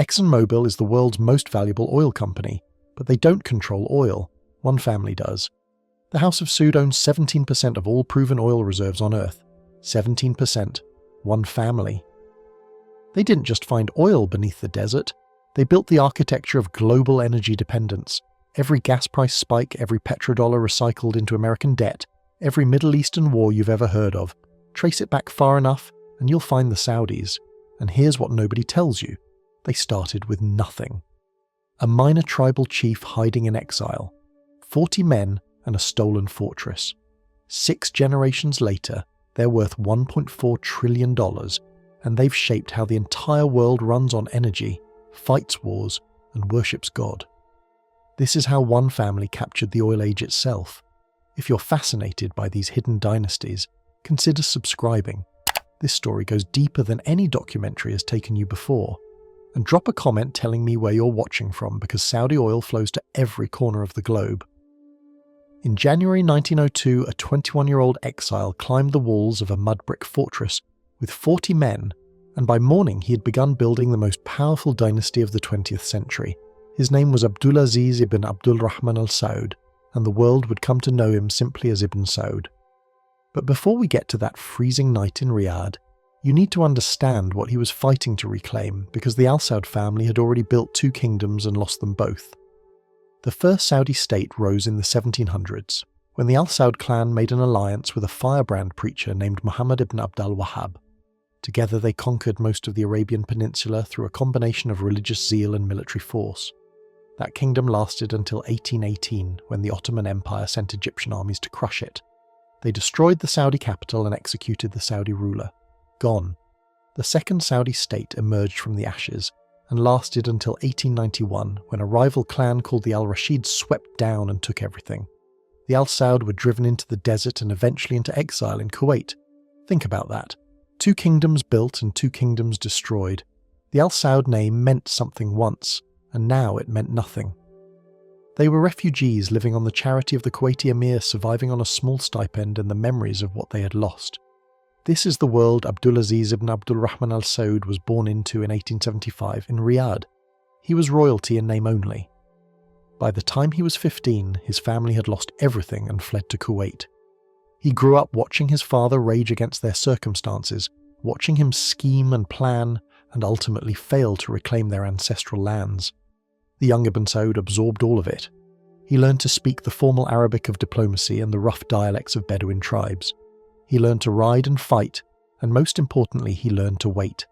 ExxonMobil is the world's most valuable oil company, but they don't control oil. One family does. The House of Saud owns 17% of all proven oil reserves on Earth. 17%. One family. They didn't just find oil beneath the desert. They built the architecture of global energy dependence. Every gas price spike, every petrodollar recycled into American debt, every Middle Eastern war you've ever heard of. Trace it back far enough, and you'll find the Saudis. And here's what nobody tells you. They started with nothing. A minor tribal chief hiding in exile. 40 men and a stolen fortress. 6 generations later, they're worth $1.4 trillion, and they've shaped how the entire world runs on energy, fights wars, and worships God. This is how one family captured the oil age itself. If you're fascinated by these hidden dynasties, consider subscribing. This story goes deeper than any documentary has taken you before. And drop a comment telling me where you're watching from, because Saudi oil flows to every corner of the globe. In January 1902, a 21-year-old exile climbed the walls of a mud brick fortress with 40 men, and by morning he had begun building the most powerful dynasty of the 20th century. His name was Abdulaziz ibn Abdul Rahman al Saud, and the world would come to know him simply as Ibn Saud. But before we get to that freezing night in Riyadh, you need to understand what he was fighting to reclaim, because the Al Saud family had already built 2 kingdoms and lost them both. The first Saudi state rose in the 1700s, when the Al Saud clan made an alliance with a firebrand preacher named Muhammad ibn Abdul Wahhab. Together they conquered most of the Arabian Peninsula through a combination of religious zeal and military force. That kingdom lasted until 1818, when the Ottoman Empire sent Egyptian armies to crush it. They destroyed the Saudi capital and executed the Saudi ruler. Gone. The second Saudi state emerged from the ashes, and lasted until 1891, when a rival clan called the Al-Rashid swept down and took everything. The Al Saud were driven into the desert and eventually into exile in Kuwait. Think about that. 2 kingdoms built and 2 kingdoms destroyed. The Al Saud name meant something once, and now it meant nothing. They were refugees living on the charity of the Kuwaiti emir, surviving on a small stipend and the memories of what they had lost. This is the world Abdulaziz ibn Abdul Rahman al Saud was born into in 1875 in Riyadh. He was royalty in name only. By the time he was 15, his family had lost everything and fled to Kuwait. He grew up watching his father rage against their circumstances, watching him scheme and plan, and ultimately fail to reclaim their ancestral lands. The young Ibn Saud absorbed all of it. He learned to speak the formal Arabic of diplomacy and the rough dialects of Bedouin tribes. He learned to ride and fight, and most importantly, he learned to wait.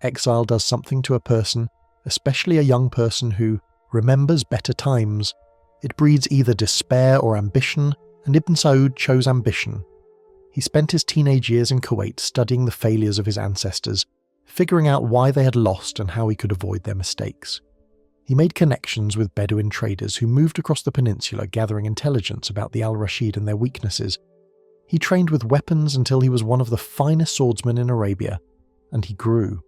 Exile does something to a person, especially a young person who remembers better times. It breeds either despair or ambition, and Ibn Saud chose ambition. He spent his teenage years in Kuwait studying the failures of his ancestors, figuring out why they had lost and how he could avoid their mistakes. He made connections with Bedouin traders who moved across the peninsula gathering intelligence about the Al-Rashid and their weaknesses. He trained with weapons until he was one of the finest swordsmen in Arabia, and he grew.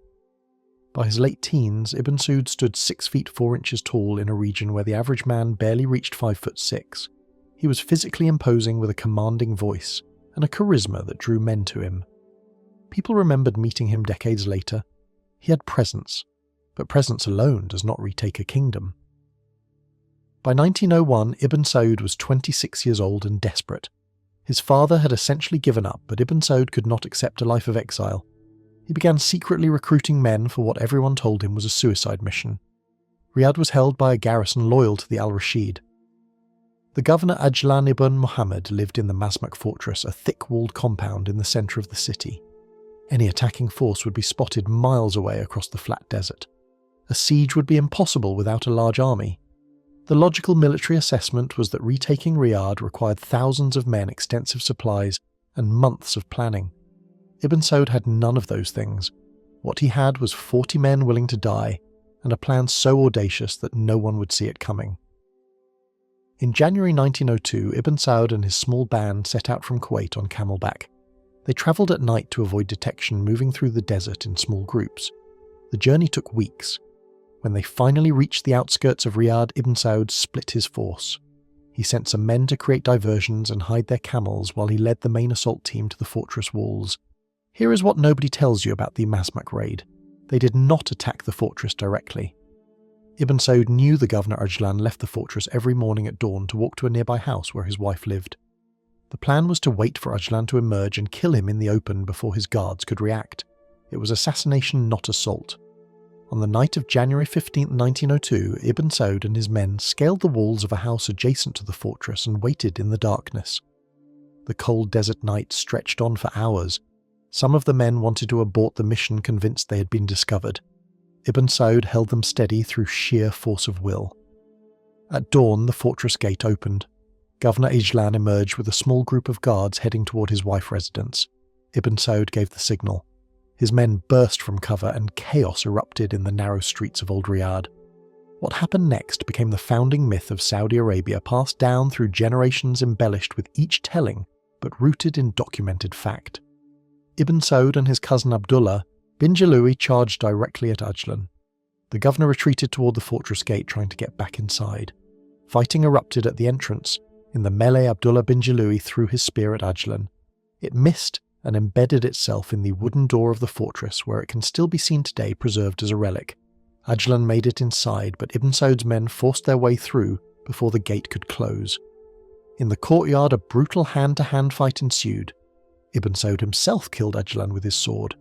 By his late teens, Ibn Saud stood 6 feet 4 inches tall in a region where the average man barely reached 5'6". He was physically imposing with a commanding voice and a charisma that drew men to him. People remembered meeting him decades later. He had presence, but presence alone does not retake a kingdom. By 1901, Ibn Saud was 26 years old and desperate. His father had essentially given up, but Ibn Saud could not accept a life of exile. He began secretly recruiting men for what everyone told him was a suicide mission. Riyadh was held by a garrison loyal to the Al-Rashid. The governor Ajlan ibn Muhammad lived in the Mazmak fortress, a thick-walled compound in the centre of the city. Any attacking force would be spotted miles away across the flat desert. A siege would be impossible without a large army. The logical military assessment was that retaking Riyadh required thousands of men, extensive supplies, and months of planning. Ibn Saud had none of those things. What he had was 40 men willing to die, and a plan so audacious that no one would see it coming. In January 1902, Ibn Saud and his small band set out from Kuwait on camelback. They travelled at night to avoid detection, moving through the desert in small groups. The journey took weeks. When they finally reached the outskirts of Riyadh, Ibn Saud split his force. He sent some men to create diversions and hide their camels while he led the main assault team to the fortress walls. Here is what nobody tells you about the Mazmak raid. They did not attack the fortress directly. Ibn Saud knew the governor Ajlan left the fortress every morning at dawn to walk to a nearby house where his wife lived. The plan was to wait for Ajlan to emerge and kill him in the open before his guards could react. It was assassination, not assault. On the night of January 15, 1902, Ibn Saud and his men scaled the walls of a house adjacent to the fortress and waited in the darkness. The cold desert night stretched on for hours. Some of the men wanted to abort the mission, convinced they had been discovered. Ibn Saud held them steady through sheer force of will. At dawn, the fortress gate opened. Governor Ajlan emerged with a small group of guards heading toward his wife's residence. Ibn Saud gave the signal. His men burst from cover and chaos erupted in the narrow streets of Old Riyadh. What happened next became the founding myth of Saudi Arabia, passed down through generations, embellished with each telling, but rooted in documented fact. Ibn Saud and his cousin Abdullah bin Jalui charged directly at Ajlan. The governor retreated toward the fortress gate, trying to get back inside. Fighting erupted at the entrance. In the melee, Abdullah bin Jalui threw his spear at Ajlan. It missed and embedded itself in the wooden door of the fortress, where it can still be seen today preserved as a relic. Ajlan made it inside, but Ibn Saud's men forced their way through before the gate could close. In the courtyard, a brutal hand-to-hand fight ensued. Ibn Saud himself killed Ajlan with his sword.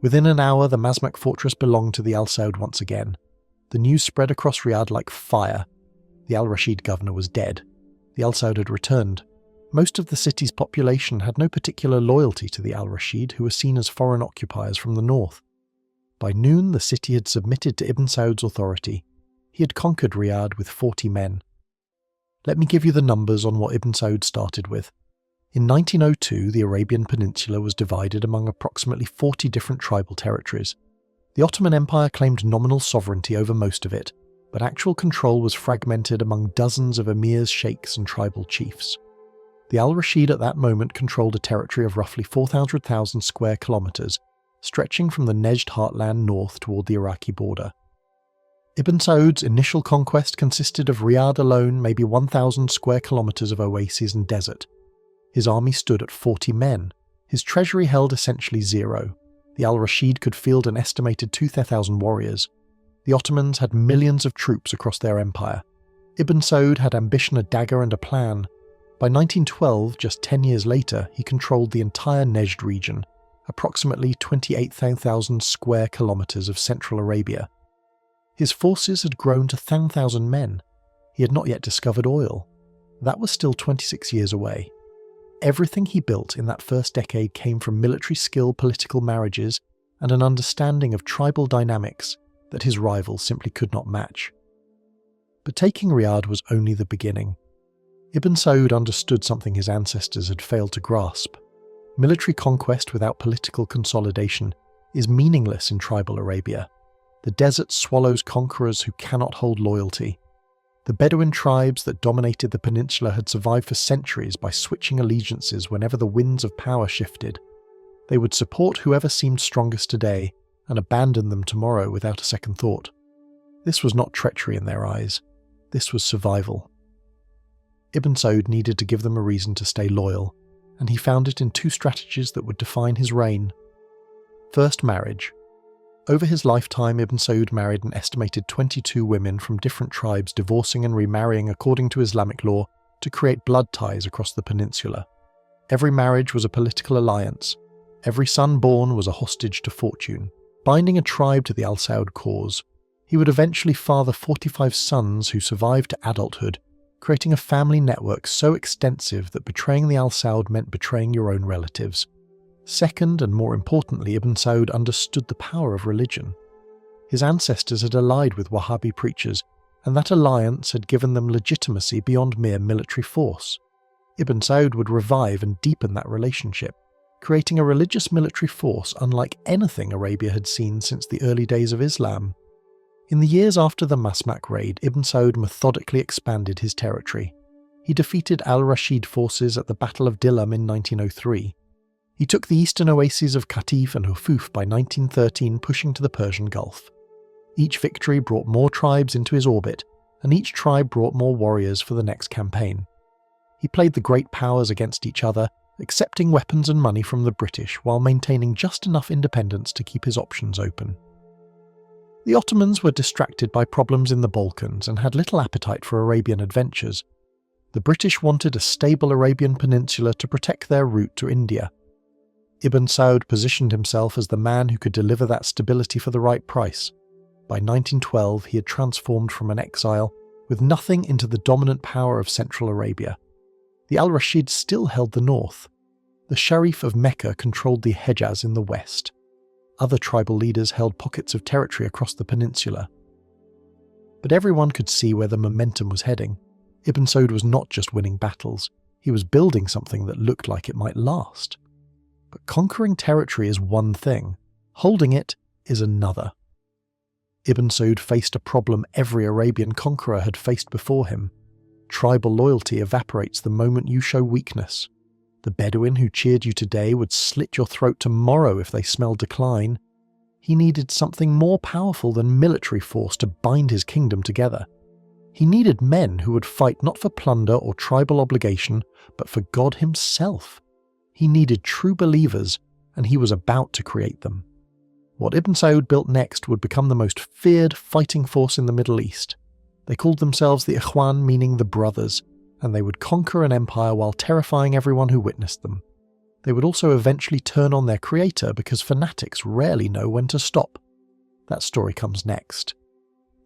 Within an hour, the Mazmak fortress belonged to the Al Saud once again. The news spread across Riyadh like fire. The Al-Rashid governor was dead. The Al Saud had returned. Most of the city's population had no particular loyalty to the Al-Rashid, who were seen as foreign occupiers from the north. By noon, the city had submitted to Ibn Saud's authority. He had conquered Riyadh with 40 men. Let me give you the numbers on what Ibn Saud started with. In 1902, the Arabian Peninsula was divided among approximately 40 different tribal territories. The Ottoman Empire claimed nominal sovereignty over most of it, but actual control was fragmented among dozens of emirs, sheikhs, and tribal chiefs. The Al-Rashid at that moment controlled a territory of roughly 400,000 square kilometers, stretching from the Nejd heartland north toward the Iraqi border. Ibn Saud's initial conquest consisted of Riyadh alone, maybe 1,000 square kilometers of oases and desert. His army stood at 40 men. His treasury held essentially zero. The Al-Rashid could field an estimated 2,000 warriors. The Ottomans had millions of troops across their empire. Ibn Saud had ambition, a dagger, and a plan. By 1912, just 10 years later, he controlled the entire Nejd region, approximately 28,000 square kilometers of central Arabia. His forces had grown to 10,000 men. He had not yet discovered oil. That was still 26 years away. Everything he built in that first decade came from military skill, political marriages, and an understanding of tribal dynamics that his rivals simply could not match. But taking Riyadh was only the beginning. Ibn Saud understood something his ancestors had failed to grasp. Military conquest without political consolidation is meaningless in tribal Arabia. The desert swallows conquerors who cannot hold loyalty. The Bedouin tribes that dominated the peninsula had survived for centuries by switching allegiances whenever the winds of power shifted. They would support whoever seemed strongest today and abandon them tomorrow without a second thought. This was not treachery in their eyes. This was survival. Ibn Saud needed to give them a reason to stay loyal, and he found it in two strategies that would define his reign. First, marriage. Over his lifetime, Ibn Saud married an estimated 22 women from different tribes, divorcing and remarrying according to Islamic law to create blood ties across the peninsula. Every marriage was a political alliance. Every son born was a hostage to fortune, binding a tribe to the Al Saud cause. He would eventually father 45 sons who survived to adulthood, creating a family network so extensive that betraying the Al Saud meant betraying your own relatives. Second, and more importantly, Ibn Saud understood the power of religion. His ancestors had allied with Wahhabi preachers, and that alliance had given them legitimacy beyond mere military force. Ibn Saud would revive and deepen that relationship, creating a religious military force unlike anything Arabia had seen since the early days of Islam. In the years after the Mazmak raid, Ibn Saud methodically expanded his territory. He defeated Al-Rashid forces at the Battle of Dillam in 1903. He took the eastern oases of Qatif and Hufuf by 1913, pushing to the Persian Gulf. Each victory brought more tribes into his orbit, and each tribe brought more warriors for the next campaign. He played the great powers against each other, accepting weapons and money from the British while maintaining just enough independence to keep his options open. The Ottomans were distracted by problems in the Balkans and had little appetite for Arabian adventures. The British wanted a stable Arabian peninsula to protect their route to India. Ibn Saud positioned himself as the man who could deliver that stability for the right price. By 1912, he had transformed from an exile with nothing into the dominant power of Central Arabia. The Al-Rashid still held the north. The Sharif of Mecca controlled the Hejaz in the west. Other tribal leaders held pockets of territory across the peninsula. But everyone could see where the momentum was heading. Ibn Saud was not just winning battles, he was building something that looked like it might last. But conquering territory is one thing, holding it is another. Ibn Saud faced a problem every Arabian conqueror had faced before him. Tribal loyalty evaporates the moment you show weakness. The Bedouin who cheered you today would slit your throat tomorrow if they smelled decline. He needed something more powerful than military force to bind his kingdom together. He needed men who would fight not for plunder or tribal obligation, but for God himself. He needed true believers, and he was about to create them. What Ibn Saud built next would become the most feared fighting force in the Middle East. They called themselves the Ikhwan, meaning the brothers, and they would conquer an empire while terrifying everyone who witnessed them. They would also eventually turn on their creator because fanatics rarely know when to stop. That story comes next.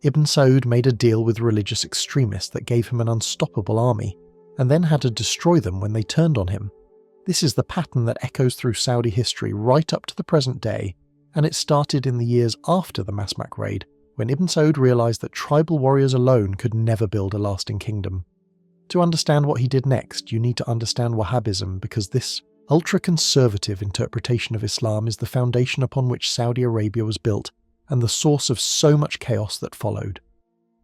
Ibn Saud made a deal with religious extremists that gave him an unstoppable army, and then had to destroy them when they turned on him. This is the pattern that echoes through Saudi history right up to the present day, and it started in the years after the Masmak raid, when Ibn Saud realised that tribal warriors alone could never build a lasting kingdom. To understand what he did next, you need to understand Wahhabism, because this ultra-conservative interpretation of Islam is the foundation upon which Saudi Arabia was built, and the source of so much chaos that followed.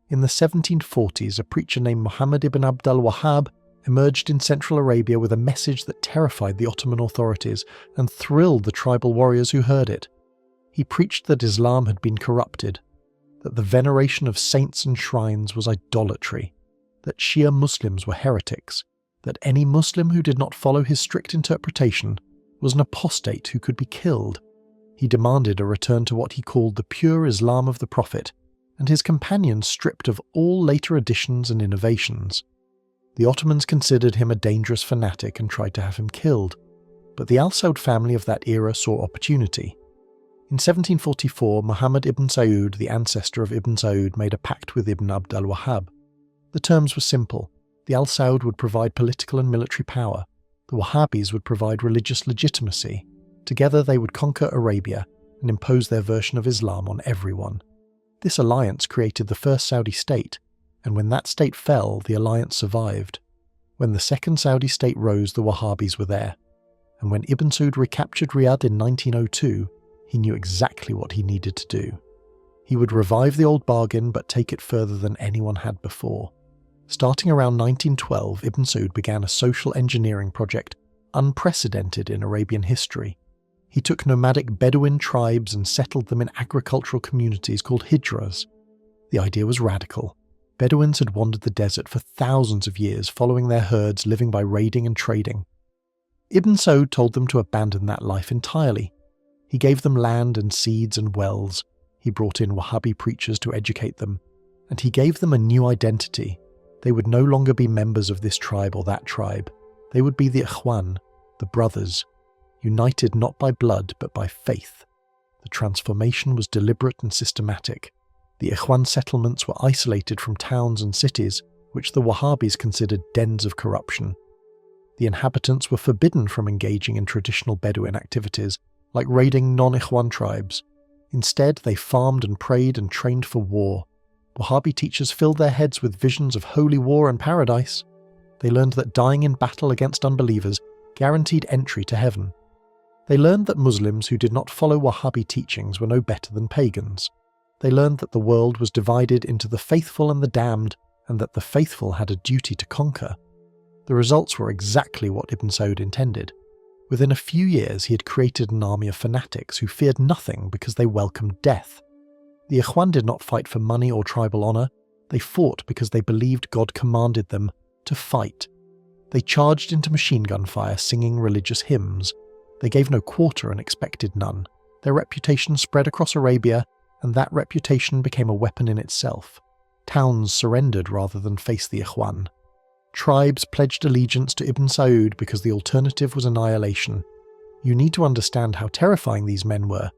In the 1740s, a preacher named Muhammad ibn Abd al-Wahhab emerged in Central Arabia with a message that terrified the Ottoman authorities and thrilled the tribal warriors who heard it. He preached that Islam had been corrupted, that the veneration of saints and shrines was idolatry, that Shia Muslims were heretics, that any Muslim who did not follow his strict interpretation was an apostate who could be killed. He demanded a return to what he called the pure Islam of the Prophet, and his companions stripped of all later additions and innovations. The Ottomans considered him a dangerous fanatic and tried to have him killed, but the Al Saud family of that era saw opportunity. In 1744, Muhammad ibn Saud, the ancestor of Ibn Saud, made a pact with Ibn Abd al-Wahhab. The terms were simple. The Al Saud would provide political and military power. The Wahhabis would provide religious legitimacy. Together they would conquer Arabia and impose their version of Islam on everyone. This alliance created the first Saudi state, and when that state fell, the alliance survived. When the second Saudi state rose, the Wahhabis were there. And when Ibn Saud recaptured Riyadh in 1902, he knew exactly what he needed to do. He would revive the old bargain but take it further than anyone had before. Starting around 1912, Ibn Saud began a social engineering project unprecedented in Arabian history. He took nomadic Bedouin tribes and settled them in agricultural communities called hijras. The idea was radical. Bedouins had wandered the desert for thousands of years, following their herds, living by raiding and trading. Ibn Saud told them to abandon that life entirely. He gave them land and seeds and wells. He brought in Wahhabi preachers to educate them, and he gave them a new identity. They would no longer be members of this tribe or that tribe. They would be the Ikhwan, the brothers, united not by blood but by faith. The transformation was deliberate and systematic. The Ikhwan settlements were isolated from towns and cities, which the Wahhabis considered dens of corruption. The inhabitants were forbidden from engaging in traditional Bedouin activities, like raiding non-Ikhwan tribes. Instead, they farmed and prayed and trained for war. Wahhabi teachers filled their heads with visions of holy war and paradise. They learned that dying in battle against unbelievers guaranteed entry to heaven. They learned that Muslims who did not follow Wahhabi teachings were no better than pagans. They learned that the world was divided into the faithful and the damned, and that the faithful had a duty to conquer. The results were exactly what Ibn Saud intended. Within a few years, he had created an army of fanatics who feared nothing because they welcomed death. The Ikhwan did not fight for money or tribal honour. They fought because they believed God commanded them to fight. They charged into machine gun fire singing religious hymns. They gave no quarter and expected none. Their reputation spread across Arabia, and that reputation became a weapon in itself. Towns surrendered rather than face the Ikhwan. Tribes pledged allegiance to Ibn Saud because the alternative was annihilation. You need to understand how terrifying these men were.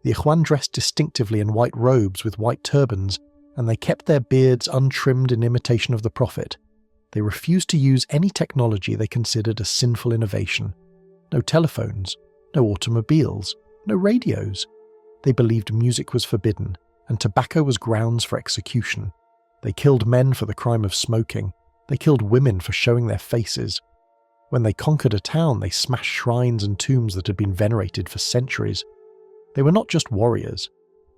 The Ikhwan dressed distinctively in white robes with white turbans, and they kept their beards untrimmed in imitation of the Prophet. They refused to use any technology they considered a sinful innovation. No telephones, no automobiles, no radios. They believed music was forbidden, and tobacco was grounds for execution. They killed men for the crime of smoking. They killed women for showing their faces. When they conquered a town, they smashed shrines and tombs that had been venerated for centuries. They were not just warriors.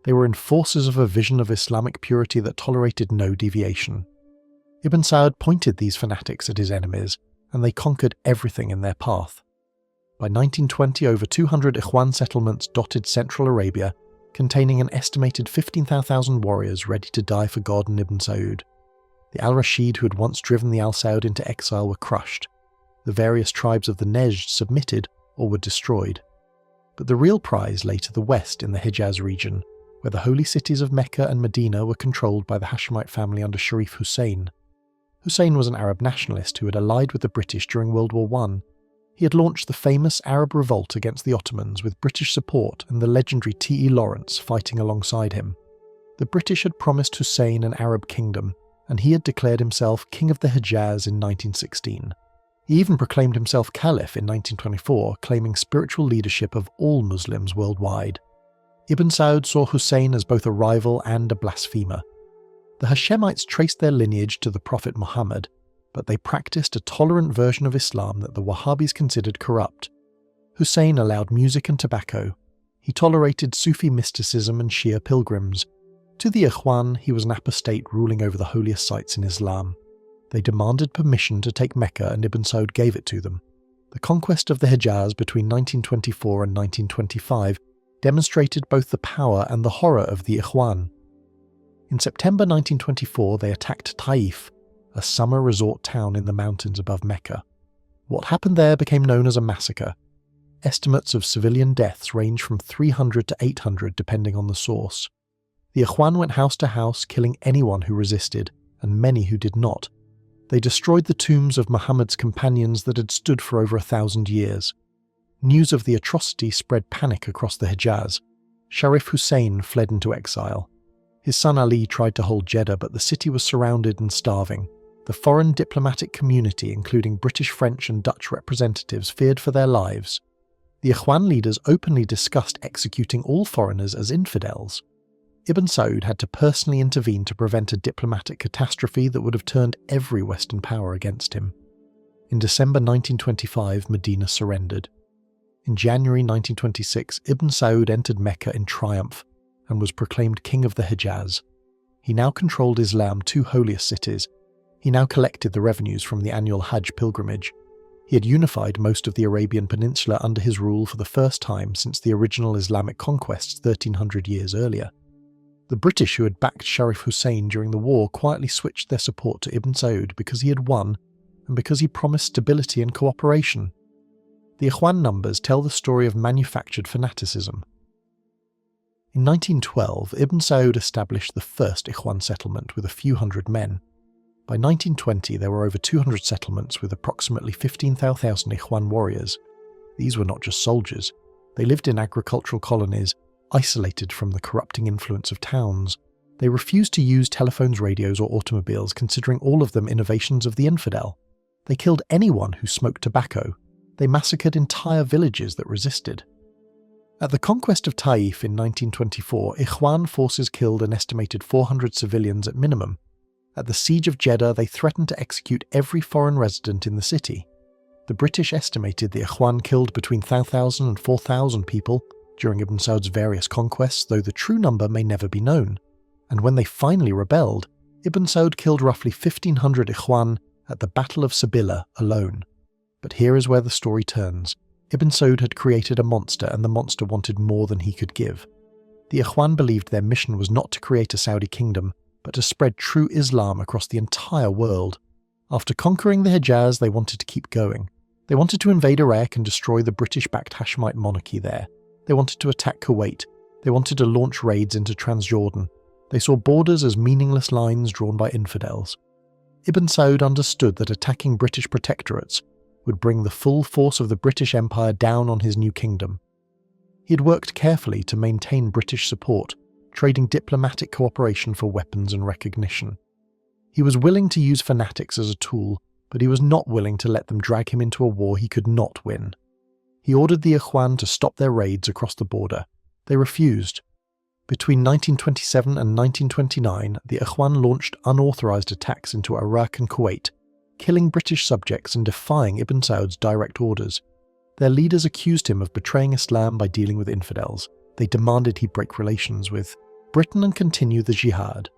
They were enforcers of a vision of Islamic purity that tolerated no deviation. Ibn Saud pointed these fanatics at his enemies, and they conquered everything in their path. By 1920, over 200 Ikhwan settlements dotted central Arabia, containing an estimated 15,000 warriors ready to die for God and Ibn Saud. The Al-Rashid who had once driven the Al-Saud into exile were crushed. The various tribes of the Nejd submitted or were destroyed. But the real prize lay to the west in the Hijaz region, where the holy cities of Mecca and Medina were controlled by the Hashemite family under Sharif Hussein. Hussein was an Arab nationalist who had allied with the British during World War I. He had launched the famous Arab revolt against the Ottomans with British support and the legendary T.E. Lawrence fighting alongside him. The British had promised Hussein an Arab kingdom, and he had declared himself King of the Hijaz in 1916. He even proclaimed himself Caliph in 1924, claiming spiritual leadership of all Muslims worldwide. Ibn Saud saw Hussein as both a rival and a blasphemer. The Hashemites traced their lineage to the Prophet Muhammad, but they practiced a tolerant version of Islam that the Wahhabis considered corrupt. Hussein allowed music and tobacco. He tolerated Sufi mysticism and Shia pilgrims. To the Ikhwan, he was an apostate ruling over the holiest sites in Islam. They demanded permission to take Mecca, and Ibn Saud gave it to them. The conquest of the Hijaz between 1924 and 1925 demonstrated both the power and the horror of the Ikhwan. In September 1924, they attacked Taif, a summer resort town in the mountains above Mecca. What happened there became known as a massacre. Estimates of civilian deaths range from 300 to 800 depending on the source. The Ikhwan went house to house, killing anyone who resisted, and many who did not. They destroyed the tombs of Muhammad's companions that had stood for over 1,000 years. News of the atrocity spread panic across the Hijaz. Sharif Hussein fled into exile. His son Ali tried to hold Jeddah, but the city was surrounded and starving. The foreign diplomatic community, including British, French and Dutch representatives, feared for their lives. The Ikhwan leaders openly discussed executing all foreigners as infidels. Ibn Saud had to personally intervene to prevent a diplomatic catastrophe that would have turned every Western power against him. In December 1925, Medina surrendered. In January 1926, Ibn Saud entered Mecca in triumph and was proclaimed King of the Hijaz. He now controlled Islam's two holiest cities. He now collected the revenues from the annual Hajj pilgrimage. He had unified most of the Arabian Peninsula under his rule for the first time since the original Islamic conquests 1,300 years earlier. The British who had backed Sharif Hussein during the war quietly switched their support to Ibn Saud because he had won and because he promised stability and cooperation. The Ikhwan numbers tell the story of manufactured fanaticism. In 1912, Ibn Saud established the first Ikhwan settlement with a few hundred men. By 1920, there were over 200 settlements with approximately 15,000 Ikhwan warriors. These were not just soldiers. They lived in agricultural colonies, isolated from the corrupting influence of towns. They refused to use telephones, radios, or automobiles, considering all of them innovations of the infidel. They killed anyone who smoked tobacco. They massacred entire villages that resisted. At the conquest of Taif in 1924, Ikhwan forces killed an estimated 400 civilians at minimum. At the siege of Jeddah, they threatened to execute every foreign resident in the city. The British estimated the Ikhwan killed between 1,000 and 4,000 people during Ibn Saud's various conquests, though the true number may never be known. And when they finally rebelled, Ibn Saud killed roughly 1,500 Ikhwan at the Battle of Sabila alone. But here is where the story turns. Ibn Saud had created a monster, and the monster wanted more than he could give. The Ikhwan believed their mission was not to create a Saudi kingdom, but to spread true Islam across the entire world. After conquering the Hijaz, they wanted to keep going. They wanted to invade Iraq and destroy the British-backed Hashemite monarchy there. They wanted to attack Kuwait. They wanted to launch raids into Transjordan. They saw borders as meaningless lines drawn by infidels. Ibn Saud understood that attacking British protectorates would bring the full force of the British Empire down on his new kingdom. He had worked carefully to maintain British support, trading diplomatic cooperation for weapons and recognition. He was willing to use fanatics as a tool, but he was not willing to let them drag him into a war he could not win. He ordered the Ikhwan to stop their raids across the border. They refused. Between 1927 and 1929, the Ikhwan launched unauthorized attacks into Iraq and Kuwait, killing British subjects and defying Ibn Saud's direct orders. Their leaders accused him of betraying Islam by dealing with infidels. They demanded he break relations with Britain and continue the jihad.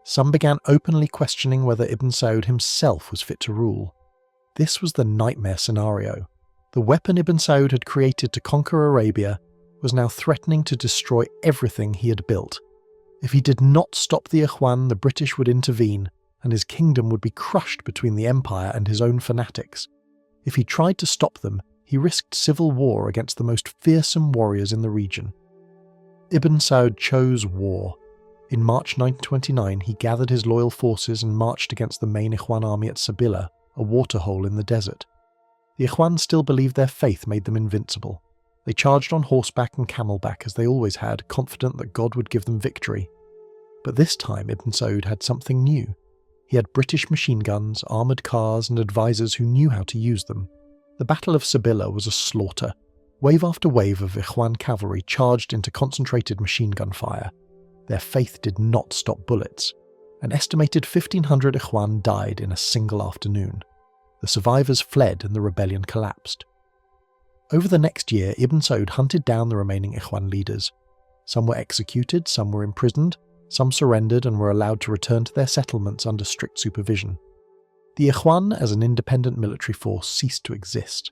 Some began openly questioning whether Ibn Saud himself was fit to rule. This was the nightmare scenario. The weapon Ibn Saud had created to conquer Arabia was now threatening to destroy everything he had built. If he did not stop the Ikhwan, the British would intervene, and his kingdom would be crushed between the empire and his own fanatics. If he tried to stop them, he risked civil war against the most fearsome warriors in the region. Ibn Saud chose war. In March 1929, he gathered his loyal forces and marched against the main Ikhwan army at Sabila, a waterhole in the desert. The Ikhwan still believed their faith made them invincible. They charged on horseback and camelback as they always had, confident that God would give them victory. But this time Ibn Saud had something new. He had British machine guns, armoured cars, and advisors who knew how to use them. The Battle of Sabila was a slaughter. Wave after wave of Ikhwan cavalry charged into concentrated machine gun fire. Their faith did not stop bullets. An estimated 1,500 Ikhwan died in a single afternoon. The survivors fled and the rebellion collapsed. Over the next year, Ibn Saud hunted down the remaining Ikhwan leaders. Some were executed, some were imprisoned, some surrendered and were allowed to return to their settlements under strict supervision. The Ikhwan, as an independent military force, ceased to exist.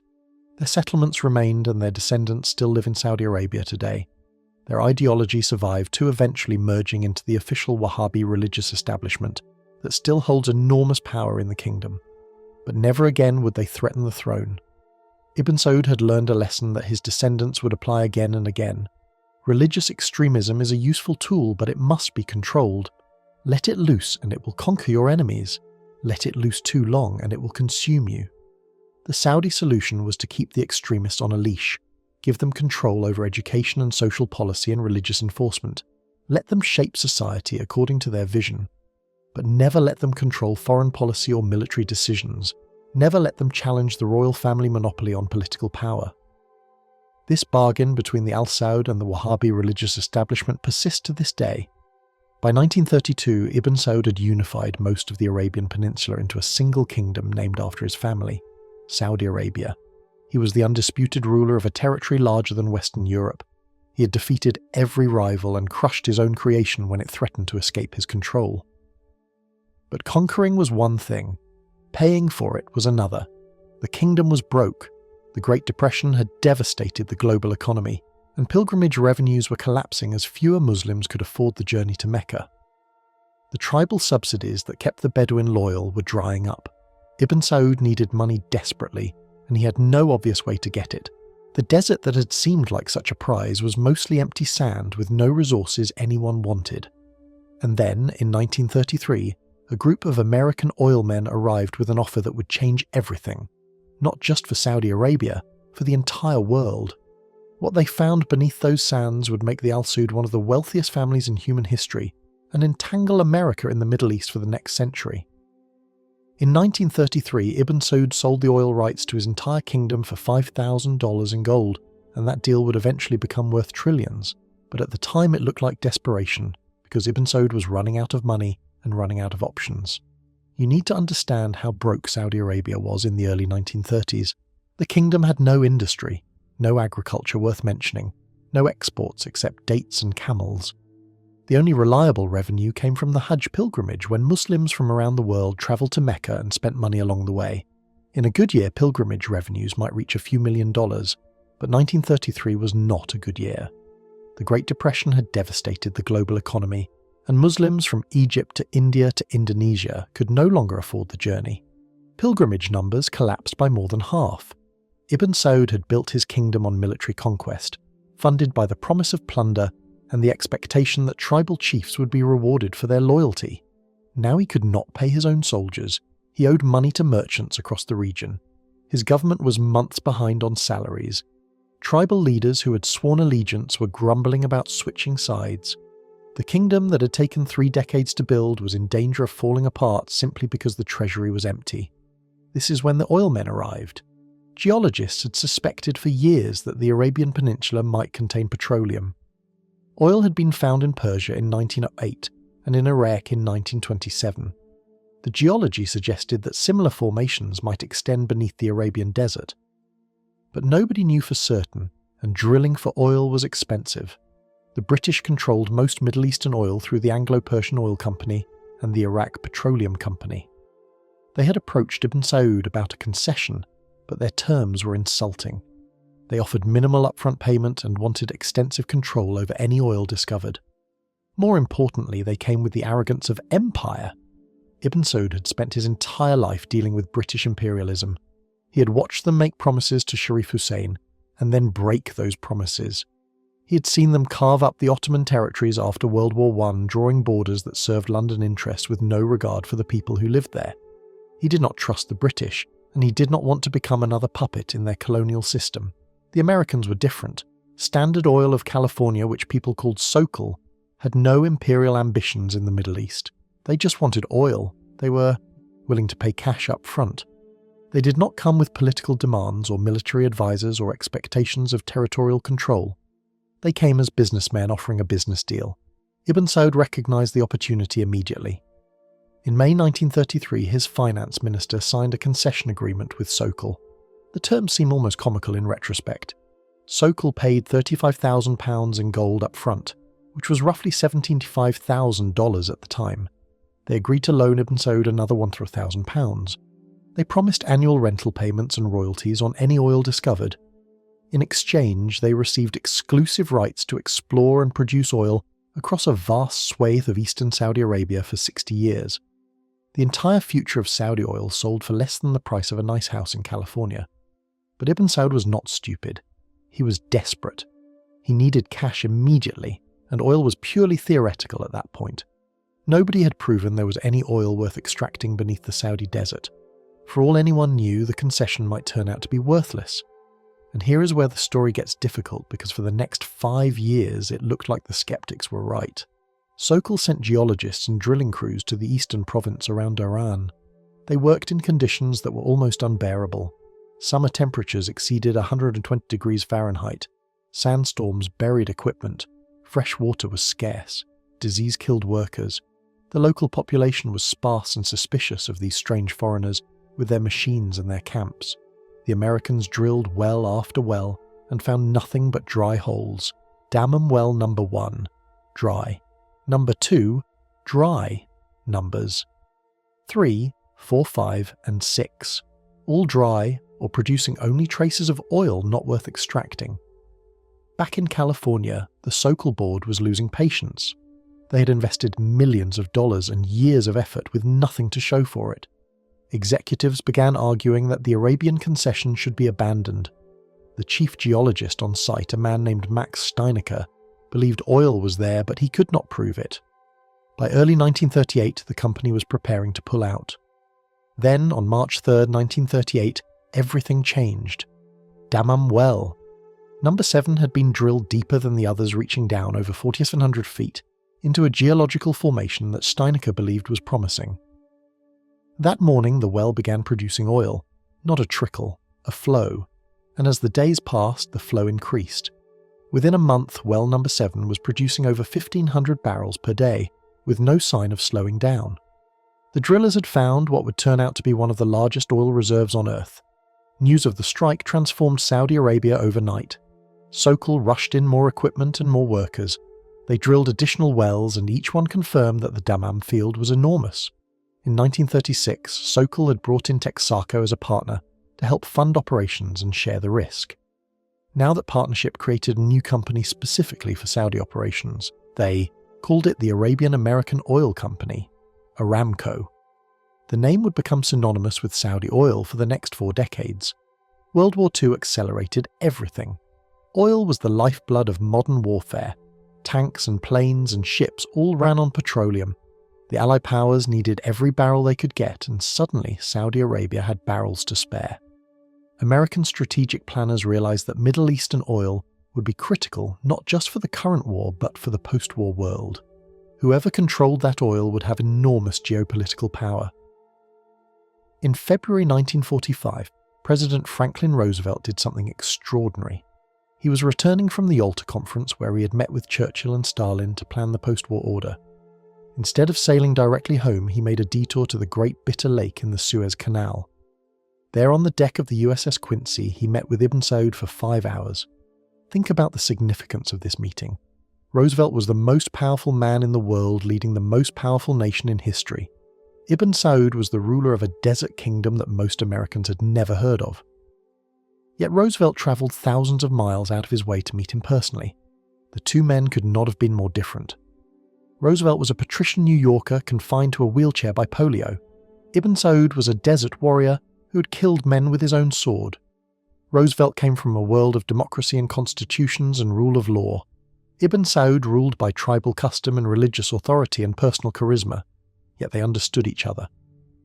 Their settlements remained and their descendants still live in Saudi Arabia today. Their ideology survived to eventually merging into the official Wahhabi religious establishment that still holds enormous power in the kingdom. But never again would they threaten the throne. Ibn Saud had learned a lesson that his descendants would apply again and again. Religious extremism is a useful tool, but it must be controlled. Let it loose and it will conquer your enemies. Let it loose too long and it will consume you. The Saudi solution was to keep the extremists on a leash, give them control over education and social policy and religious enforcement. Let them shape society according to their vision. But never let them control foreign policy or military decisions. Never let them challenge the royal family monopoly on political power. This bargain between the Al Saud and the Wahhabi religious establishment persists to this day. By 1932, Ibn Saud had unified most of the Arabian Peninsula into a single kingdom named after his family, Saudi Arabia. He was the undisputed ruler of a territory larger than Western Europe. He had defeated every rival and crushed his own creation when it threatened to escape his control. But conquering was one thing. Paying for it was another. The kingdom was broke. The Great Depression had devastated the global economy, and pilgrimage revenues were collapsing as fewer Muslims could afford the journey to Mecca. The tribal subsidies that kept the Bedouin loyal were drying up. Ibn Saud needed money desperately, and he had no obvious way to get it. The desert that had seemed like such a prize was mostly empty sand with no resources anyone wanted. And then, in 1933, a group of American oil men arrived with an offer that would change everything. Not just for Saudi Arabia, for the entire world. What they found beneath those sands would make the Al Saud one of the wealthiest families in human history, and entangle America in the Middle East for the next century. In 1933, Ibn Saud sold the oil rights to his entire kingdom for $5,000 in gold, and that deal would eventually become worth trillions. But at the time it looked like desperation, because Ibn Saud was running out of money and running out of options. You need to understand how broke Saudi Arabia was in the early 1930s. The kingdom had no industry, no agriculture worth mentioning, no exports except dates and camels. The only reliable revenue came from the Hajj pilgrimage when Muslims from around the world travelled to Mecca and spent money along the way. In a good year, pilgrimage revenues might reach a few $1 million, but 1933 was not a good year. The Great Depression had devastated the global economy, and Muslims from Egypt to India to Indonesia could no longer afford the journey. Pilgrimage numbers collapsed by more than half. Ibn Saud had built his kingdom on military conquest, funded by the promise of plunder and the expectation that tribal chiefs would be rewarded for their loyalty. Now he could not pay his own soldiers. He owed money to merchants across the region. His government was months behind on salaries. Tribal leaders who had sworn allegiance were grumbling about switching sides. The kingdom that had taken 3 decades to build was in danger of falling apart simply because the treasury was empty. This is when the oil men arrived. Geologists had suspected for years that the Arabian Peninsula might contain petroleum. Oil had been found in Persia in 1908 and in Iraq in 1927. The geology suggested that similar formations might extend beneath the Arabian desert. But nobody knew for certain, and drilling for oil was expensive. The British controlled most Middle Eastern oil through the Anglo-Persian Oil Company and the Iraq Petroleum Company. They had approached Ibn Saud about a concession, but their terms were insulting. They offered minimal upfront payment and wanted extensive control over any oil discovered. More importantly, they came with the arrogance of empire. Ibn Saud had spent his entire life dealing with British imperialism. He had watched them make promises to Sharif Hussein and then break those promises. He had seen them carve up the Ottoman territories after World War I, drawing borders that served London interests with no regard for the people who lived there. He did not trust the British, and he did not want to become another puppet in their colonial system. The Americans were different. Standard Oil of California, which people called SoCal, had no imperial ambitions in the Middle East. They just wanted oil. They were willing to pay cash up front. They did not come with political demands or military advisors or expectations of territorial control. They came as businessmen offering a business deal. Ibn Saud recognized the opportunity immediately. In May 1933, his finance minister signed a concession agreement with SoCal. The terms seem almost comical in retrospect. SoCal paid £35,000 in gold up front, which was roughly $75,000 at the time. They agreed to loan Ibn Saud another £1,000. They promised annual rental payments and royalties on any oil discovered. In exchange, they received exclusive rights to explore and produce oil across a vast swathe of eastern Saudi Arabia for 60 years. The entire future of Saudi oil sold for less than the price of a nice house in California. But Ibn Saud was not stupid. He was desperate. He needed cash immediately, and oil was purely theoretical at that point. Nobody had proven there was any oil worth extracting beneath the Saudi desert. For all anyone knew, the concession might turn out to be worthless. And here is where the story gets difficult, because for the next 5 years it looked like the skeptics were right. SoCal sent geologists and drilling crews to the eastern province around Dhahran. They worked in conditions that were almost unbearable. Summer temperatures exceeded 120 degrees Fahrenheit. Sandstorms buried equipment. Fresh water was scarce. Disease killed workers. The local population was sparse and suspicious of these strange foreigners with their machines and their camps. The Americans drilled well after well and found nothing but dry holes. Dammam well number 1, dry. Number 2, dry. Numbers 3, 4, 5, and 6, all dry or producing only traces of oil not worth extracting. Back in California, the SoCal board was losing patience. They had invested millions of dollars and years of effort with nothing to show for it. Executives began arguing that the Arabian concession should be abandoned. The chief geologist on site, a man named Max Steinecker, believed oil was there, but he could not prove it. By early 1938, the company was preparing to pull out. Then, on March 3, 1938, everything changed. Dammam well. Number 7 had been drilled deeper than the others, reaching down over 4,700 feet, into a geological formation that Steinecker believed was promising. That morning, the well began producing oil, not a trickle, a flow, and as the days passed, the flow increased. Within a month, well number 7 was producing over 1,500 barrels per day, with no sign of slowing down. The drillers had found what would turn out to be one of the largest oil reserves on Earth. News of the strike transformed Saudi Arabia overnight. SoCal rushed in more equipment and more workers. They drilled additional wells, and each one confirmed that the Dammam field was enormous. In 1936, SoCal had brought in Texaco as a partner to help fund operations and share the risk. Now that partnership created a new company specifically for Saudi operations. They called it the Arabian American Oil Company, Aramco. The name would become synonymous with Saudi oil for the next 4 decades. World War II accelerated everything. Oil was the lifeblood of modern warfare. Tanks and planes and ships all ran on petroleum. The Allied powers needed every barrel they could get, and suddenly Saudi Arabia had barrels to spare. American strategic planners realized that Middle Eastern oil would be critical not just for the current war but for the post-war world. Whoever controlled that oil would have enormous geopolitical power. In February 1945, President Franklin Roosevelt did something extraordinary. He was returning from the Yalta Conference where he had met with Churchill and Stalin to plan the post-war order. Instead of sailing directly home, he made a detour to the Great Bitter Lake in the Suez Canal. There on the deck of the USS Quincy, he met with Ibn Saud for 5 hours. Think about the significance of this meeting. Roosevelt was the most powerful man in the world, leading the most powerful nation in history. Ibn Saud was the ruler of a desert kingdom that most Americans had never heard of. Yet Roosevelt travelled thousands of miles out of his way to meet him personally. The two men could not have been more different. Roosevelt was a patrician New Yorker confined to a wheelchair by polio. Ibn Saud was a desert warrior who had killed men with his own sword. Roosevelt came from a world of democracy and constitutions and rule of law. Ibn Saud ruled by tribal custom and religious authority and personal charisma, yet they understood each other.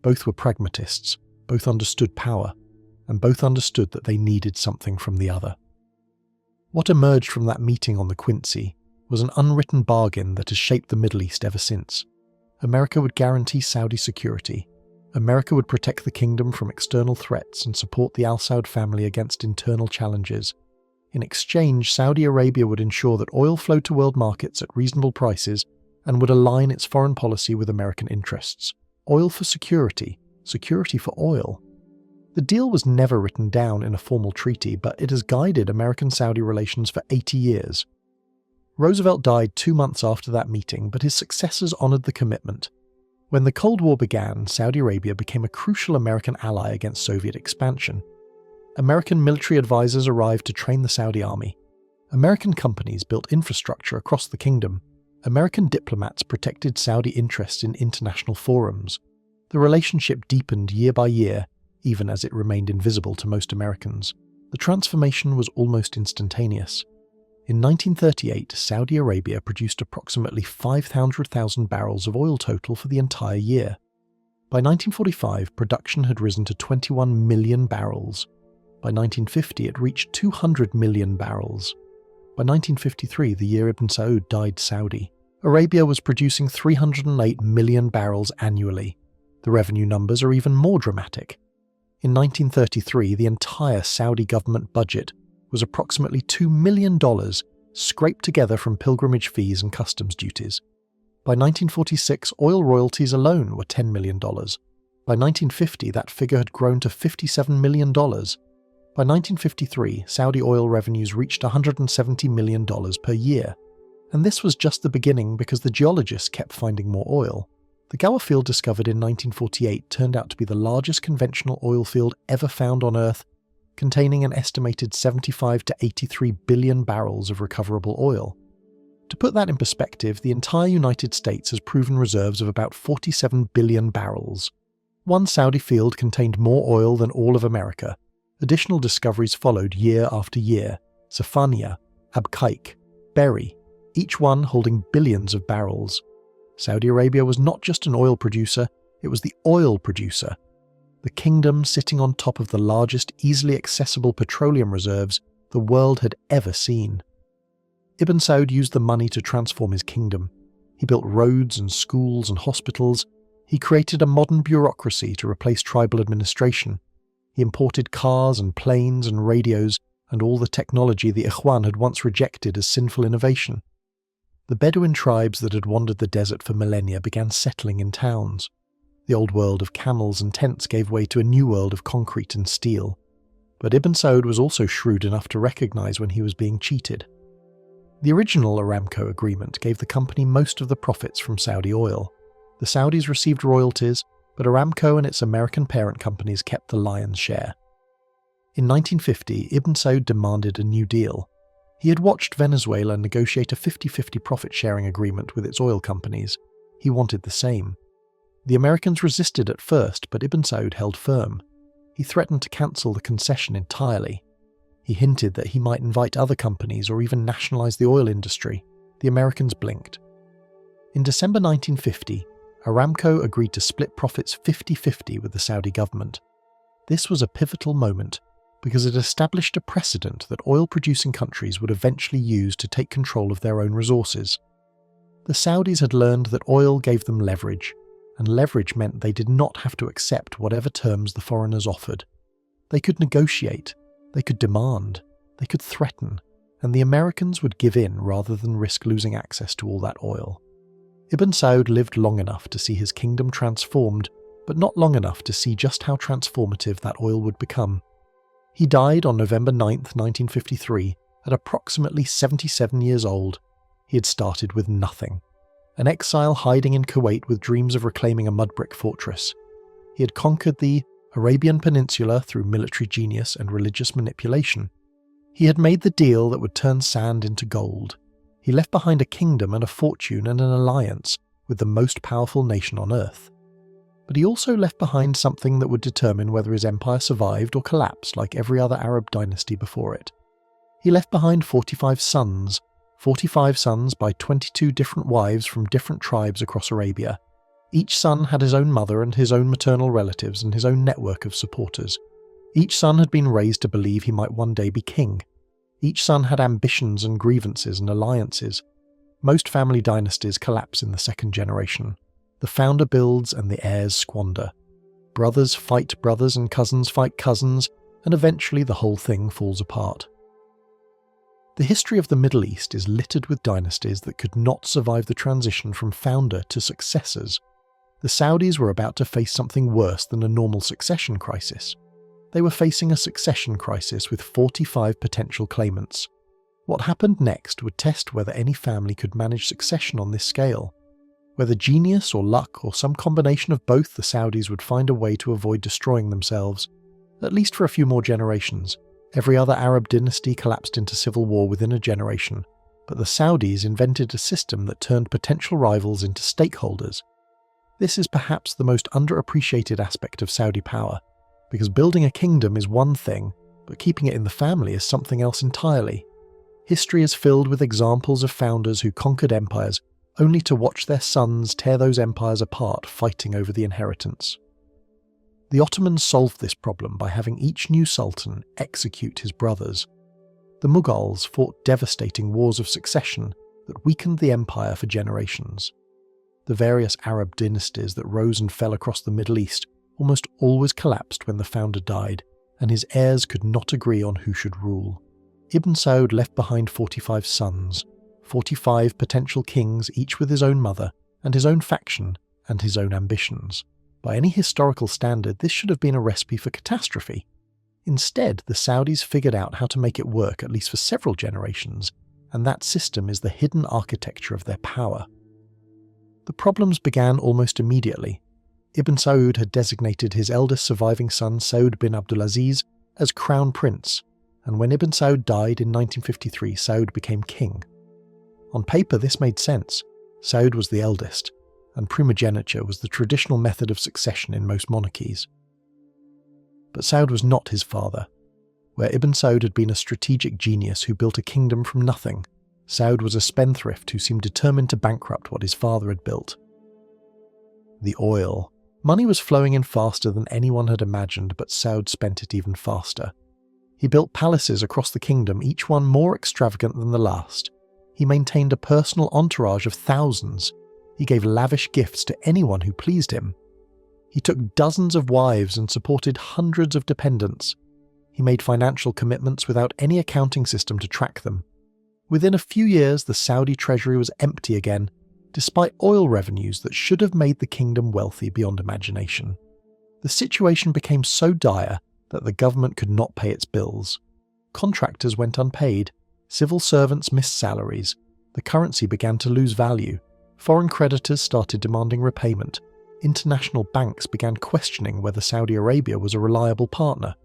Both were pragmatists, both understood power, and both understood that they needed something from the other. What emerged from that meeting on the Quincy was an unwritten bargain that has shaped the Middle East ever since. America would guarantee Saudi security. America would protect the kingdom from external threats and support the Al Saud family against internal challenges. In exchange, Saudi Arabia would ensure that oil flowed to world markets at reasonable prices and would align its foreign policy with American interests. Oil for security, security for oil. The deal was never written down in a formal treaty, but it has guided American-Saudi relations for 80 years. Roosevelt died 2 months after that meeting, but his successors honoured the commitment. When the Cold War began, Saudi Arabia became a crucial American ally against Soviet expansion. American military advisors arrived to train the Saudi army. American companies built infrastructure across the kingdom. American diplomats protected Saudi interests in international forums. The relationship deepened year by year, even as it remained invisible to most Americans. The transformation was almost instantaneous. In 1938, Saudi Arabia produced approximately 500,000 barrels of oil total for the entire year. By 1945, production had risen to 21 million barrels. By 1950, it reached 200 million barrels. By 1953, the year Ibn Saud died Saudi, Arabia was producing 308 million barrels annually. The revenue numbers are even more dramatic. In 1933, the entire Saudi government budget was approximately $2 million, scraped together from pilgrimage fees and customs duties. By 1946, oil royalties alone were $10 million. By 1950, that figure had grown to $57 million. By 1953, Saudi oil revenues reached $170 million per year. And this was just the beginning because the geologists kept finding more oil. The Gower field discovered in 1948 turned out to be the largest conventional oil field ever found on Earth, containing an estimated 75 to 83 billion barrels of recoverable oil. To put that in perspective, the entire United States has proven reserves of about 47 billion barrels. One Saudi field contained more oil than all of America. Additional discoveries followed year after year: Safaniya, Abqaiq, Berri, each one holding billions of barrels. Saudi Arabia was not just an oil producer, it was the oil producer. The kingdom sitting on top of the largest easily accessible petroleum reserves the world had ever seen. Ibn Saud used the money to transform his kingdom. He built roads and schools and hospitals. He created a modern bureaucracy to replace tribal administration. He imported cars and planes and radios and all the technology the Ikhwan had once rejected as sinful innovation. The Bedouin tribes that had wandered the desert for millennia began settling in towns. The old world of camels and tents gave way to a new world of concrete and steel. But Ibn Saud was also shrewd enough to recognize when he was being cheated. The original Aramco agreement gave the company most of the profits from Saudi oil. The Saudis received royalties, but Aramco and its American parent companies kept the lion's share. In 1950, Ibn Saud demanded a new deal. He had watched Venezuela negotiate a 50-50 profit-sharing agreement with its oil companies. He wanted the same. The Americans resisted at first, but Ibn Saud held firm. He threatened to cancel the concession entirely. He hinted that he might invite other companies or even nationalize the oil industry. the Americans blinked. In December 1950, Aramco agreed to split profits 50-50 with the Saudi government. This was a pivotal moment because it established a precedent that oil-producing countries would eventually use to take control of their own resources. The Saudis had learned that oil gave them leverage, and leverage meant they did not have to accept whatever terms the foreigners offered. They could negotiate, they could demand, they could threaten, and the Americans would give in rather than risk losing access to all that oil. Ibn Saud lived long enough to see his kingdom transformed, but not long enough to see just how transformative that oil would become. He died on November 9, 1953, at approximately 77 years old. He had started with nothing. An exile hiding in Kuwait with dreams of reclaiming a mud-brick fortress. He had conquered the Arabian Peninsula through military genius and religious manipulation. He had made the deal that would turn sand into gold. He left behind a kingdom and a fortune and an alliance with the most powerful nation on earth. But he also left behind something that would determine whether his empire survived or collapsed like every other Arab dynasty before it. He left behind 45 sons by 22 different wives from different tribes across Arabia. Each son had his own mother and his own maternal relatives and his own network of supporters. Each son had been raised to believe he might one day be king. Each son had ambitions and grievances and alliances. Most family dynasties collapse in the second generation. The founder builds and the heirs squander. Brothers fight brothers and cousins fight cousins, and eventually the whole thing falls apart. The history of the Middle East is littered with dynasties that could not survive the transition from founder to successors. The Saudis were about to face something worse than a normal succession crisis. They were facing a succession crisis with 45 potential claimants. What happened next would test whether any family could manage succession on this scale. Whether genius or luck or some combination of both, the Saudis would find a way to avoid destroying themselves, at least for a few more generations. Every other Arab dynasty collapsed into civil war within a generation, but the Saudis invented a system that turned potential rivals into stakeholders. This is perhaps the most underappreciated aspect of Saudi power, because building a kingdom is one thing, but keeping it in the family is something else entirely. History is filled with examples of founders who conquered empires only to watch their sons tear those empires apart fighting over the inheritance. The Ottomans solved this problem by having each new sultan execute his brothers. The Mughals fought devastating wars of succession that weakened the empire for generations. The various Arab dynasties that rose and fell across the Middle East almost always collapsed when the founder died, and his heirs could not agree on who should rule. Ibn Saud left behind 45 sons, 45 potential kings, each with his own mother, and his own faction, and his own ambitions. By any historical standard, this should have been a recipe for catastrophe. Instead, the Saudis figured out how to make it work at least for several generations, and that system is the hidden architecture of their power. The problems began almost immediately. Ibn Saud had designated his eldest surviving son, Saud bin Abdulaziz, as crown prince, and when Ibn Saud died in 1953, Saud became king. On paper, this made sense. Saud was the eldest, and primogeniture was the traditional method of succession in most monarchies. But Saud was not his father. Where Ibn Saud had been a strategic genius who built a kingdom from nothing, Saud was a spendthrift who seemed determined to bankrupt what his father had built. The oil. Money was flowing in faster than anyone had imagined, but Saud spent it even faster. He built palaces across the kingdom, each one more extravagant than the last. He maintained a personal entourage of thousands. He gave lavish gifts to anyone who pleased him. He took dozens of wives and supported hundreds of dependents. He made financial commitments without any accounting system to track them. Within a few years, the Saudi treasury was empty again, despite oil revenues that should have made the kingdom wealthy beyond imagination. The situation became so dire that the government could not pay its bills. Contractors went unpaid. Civil servants missed salaries. The currency began to lose value. Foreign creditors started demanding repayment. International banks began questioning whether Saudi Arabia was a reliable partner.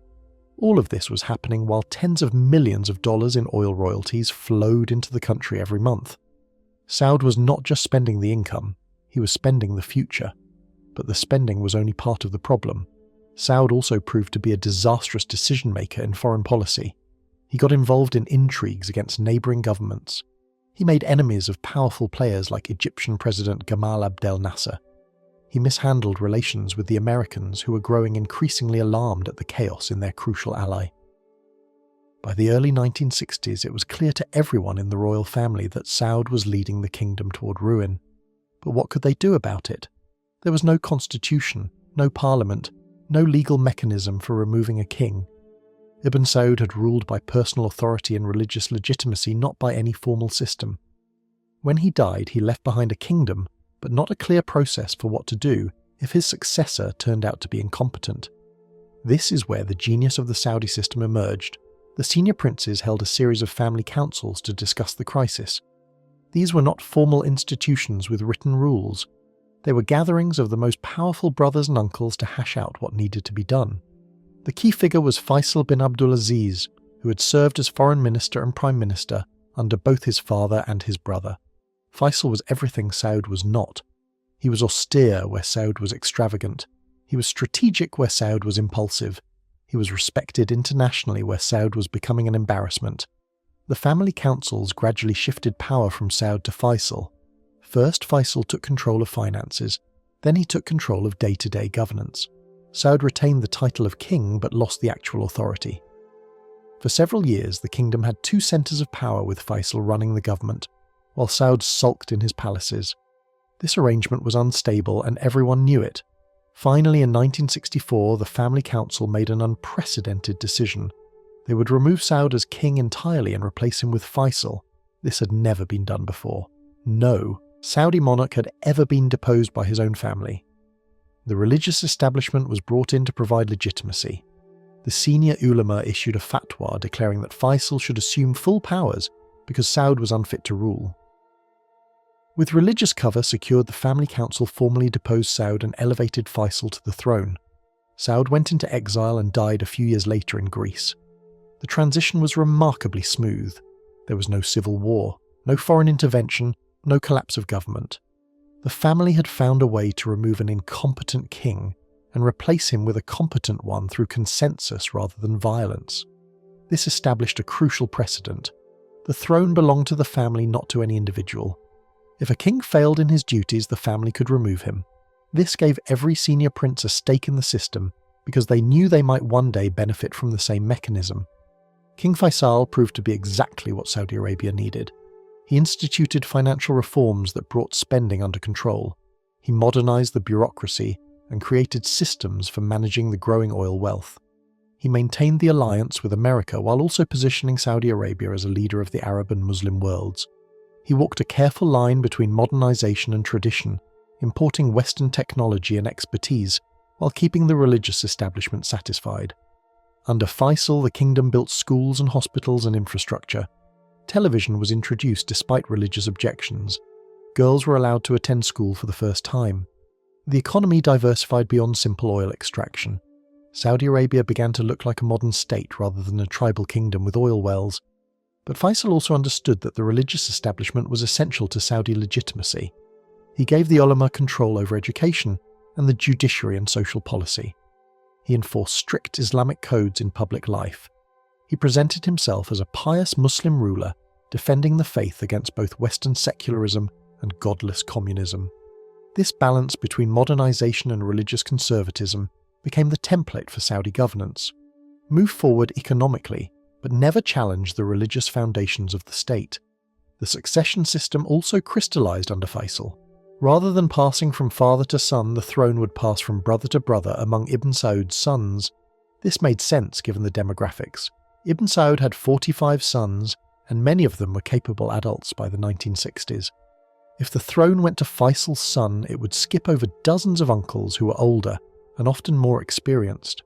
All of this was happening while tens of millions of dollars in oil royalties flowed into the country every month. Saud was not just spending the income, he was spending the future. But the spending was only part of the problem. Saud also proved to be a disastrous decision-maker in foreign policy. He got involved in intrigues against neighbouring governments. He made enemies of powerful players like Egyptian President Gamal Abdel Nasser. He mishandled relations with the Americans, who were growing increasingly alarmed at the chaos in their crucial ally. By the early 1960s, it was clear to everyone in the royal family that Saud was leading the kingdom toward ruin. But what could they do about it? There was no constitution, no parliament, no legal mechanism for removing a king. Ibn Saud had ruled by personal authority and religious legitimacy, not by any formal system. When he died, he left behind a kingdom, but not a clear process for what to do if his successor turned out to be incompetent. This is where the genius of the Saudi system emerged. The senior princes held a series of family councils to discuss the crisis. These were not formal institutions with written rules. They were gatherings of the most powerful brothers and uncles to hash out what needed to be done. The key figure was Faisal bin Abdulaziz, who had served as foreign minister and prime minister under both his father and his brother. Faisal was everything Saud was not. He was austere where Saud was extravagant. He was strategic where Saud was impulsive. He was respected internationally where Saud was becoming an embarrassment. The family councils gradually shifted power from Saud to Faisal. First, Faisal took control of finances. Then he took control of day-to-day governance. Saud retained the title of king but lost the actual authority. For several years, the kingdom had two centres of power with Faisal running the government, while Saud sulked in his palaces. This arrangement was unstable and everyone knew it. Finally, in 1964, the family council made an unprecedented decision. They would remove Saud as king entirely and replace him with Faisal. This had never been done before. No Saudi monarch had ever been deposed by his own family. The religious establishment was brought in to provide legitimacy. The senior ulama issued a fatwa declaring that Faisal should assume full powers because Saud was unfit to rule. With religious cover secured, the family council formally deposed Saud and elevated Faisal to the throne. Saud went into exile and died a few years later in Greece. The transition was remarkably smooth. There was no civil war, no foreign intervention, no collapse of government. The family had found a way to remove an incompetent king and replace him with a competent one through consensus rather than violence. This established a crucial precedent. The throne belonged to the family, not to any individual. If a king failed in his duties, the family could remove him. This gave every senior prince a stake in the system because they knew they might one day benefit from the same mechanism. King Faisal proved to be exactly what Saudi Arabia needed. He instituted financial reforms that brought spending under control. He modernized the bureaucracy and created systems for managing the growing oil wealth. He maintained the alliance with America while also positioning Saudi Arabia as a leader of the Arab and Muslim worlds. He walked a careful line between modernization and tradition, importing Western technology and expertise while keeping the religious establishment satisfied. Under Faisal, the kingdom built schools and hospitals and infrastructure. Television was introduced despite religious objections. Girls were allowed to attend school for the first time. The economy diversified beyond simple oil extraction. Saudi Arabia began to look like a modern state rather than a tribal kingdom with oil wells. But Faisal also understood that the religious establishment was essential to Saudi legitimacy. He gave the ulama control over education and the judiciary and social policy. He enforced strict Islamic codes in public life. He presented himself as a pious Muslim ruler, defending the faith against both Western secularism and godless communism. This balance between modernization and religious conservatism became the template for Saudi governance. Move forward economically, but never challenge the religious foundations of the state. The succession system also crystallized under Faisal. Rather than passing from father to son, the throne would pass from brother to brother among Ibn Saud's sons. This made sense given the demographics. Ibn Saud had 45 sons, and many of them were capable adults by the 1960s. If the throne went to Faisal's son, it would skip over dozens of uncles who were older and often more experienced.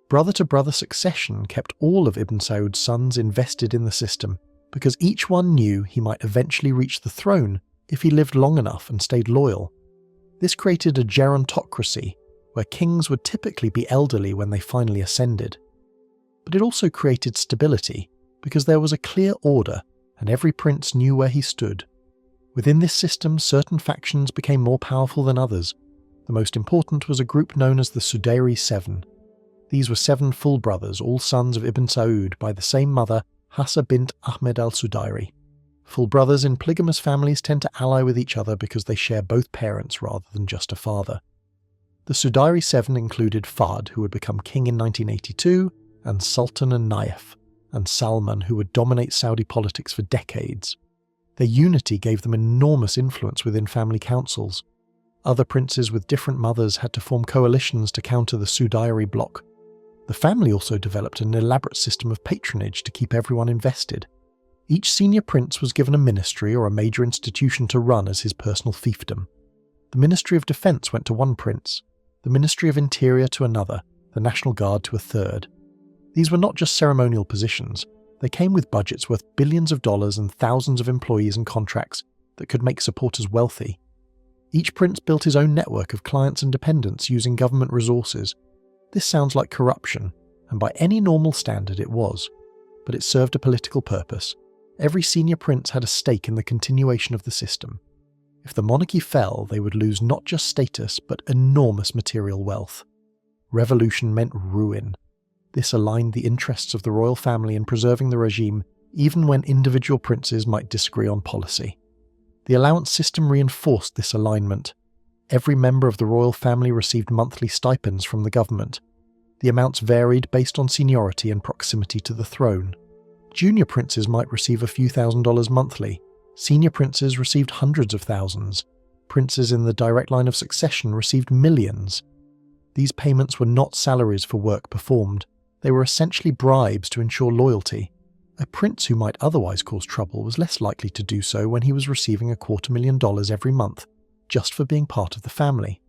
Brother-to-brother succession kept all of Ibn Saud's sons invested in the system, because each one knew he might eventually reach the throne if he lived long enough and stayed loyal. This created a gerontocracy, where kings would typically be elderly when they finally ascended. But it also created stability, because there was a clear order, and every prince knew where he stood. Within this system, certain factions became more powerful than others. The most important was a group known as the Sudairi Seven. These were 7 full brothers, all sons of Ibn Saud by the same mother, Hassa bint Ahmed al-Sudairi. Full brothers in polygamous families tend to ally with each other because they share both parents rather than just a father. The Sudairi Seven included Fahd, who would become king in 1982, and Sultan and Naif, and Salman, who would dominate Saudi politics for decades. Their unity gave them enormous influence within family councils. Other princes with different mothers had to form coalitions to counter the Sudairi bloc. The family also developed an elaborate system of patronage to keep everyone invested. Each senior prince was given a ministry or a major institution to run as his personal fiefdom. The Ministry of Defence went to one prince, the Ministry of Interior to another, the National Guard to a third. These were not just ceremonial positions, they came with budgets worth billions of dollars and thousands of employees and contracts that could make supporters wealthy. Each prince built his own network of clients and dependents using government resources. This sounds like corruption, and by any normal standard it was. But it served a political purpose. Every senior prince had a stake in the continuation of the system. If the monarchy fell, they would lose not just status, but enormous material wealth. Revolution meant ruin. This aligned the interests of the royal family in preserving the regime, even when individual princes might disagree on policy. The allowance system reinforced this alignment. Every member of the royal family received monthly stipends from the government. The amounts varied based on seniority and proximity to the throne. Junior princes might receive a few $1,000s monthly. Senior princes received hundreds of thousands. Princes in the direct line of succession received millions. These payments were not salaries for work performed. They were essentially bribes to ensure loyalty. A prince who might otherwise cause trouble was less likely to do so when he was receiving $250,000 every month, just for being part of the family.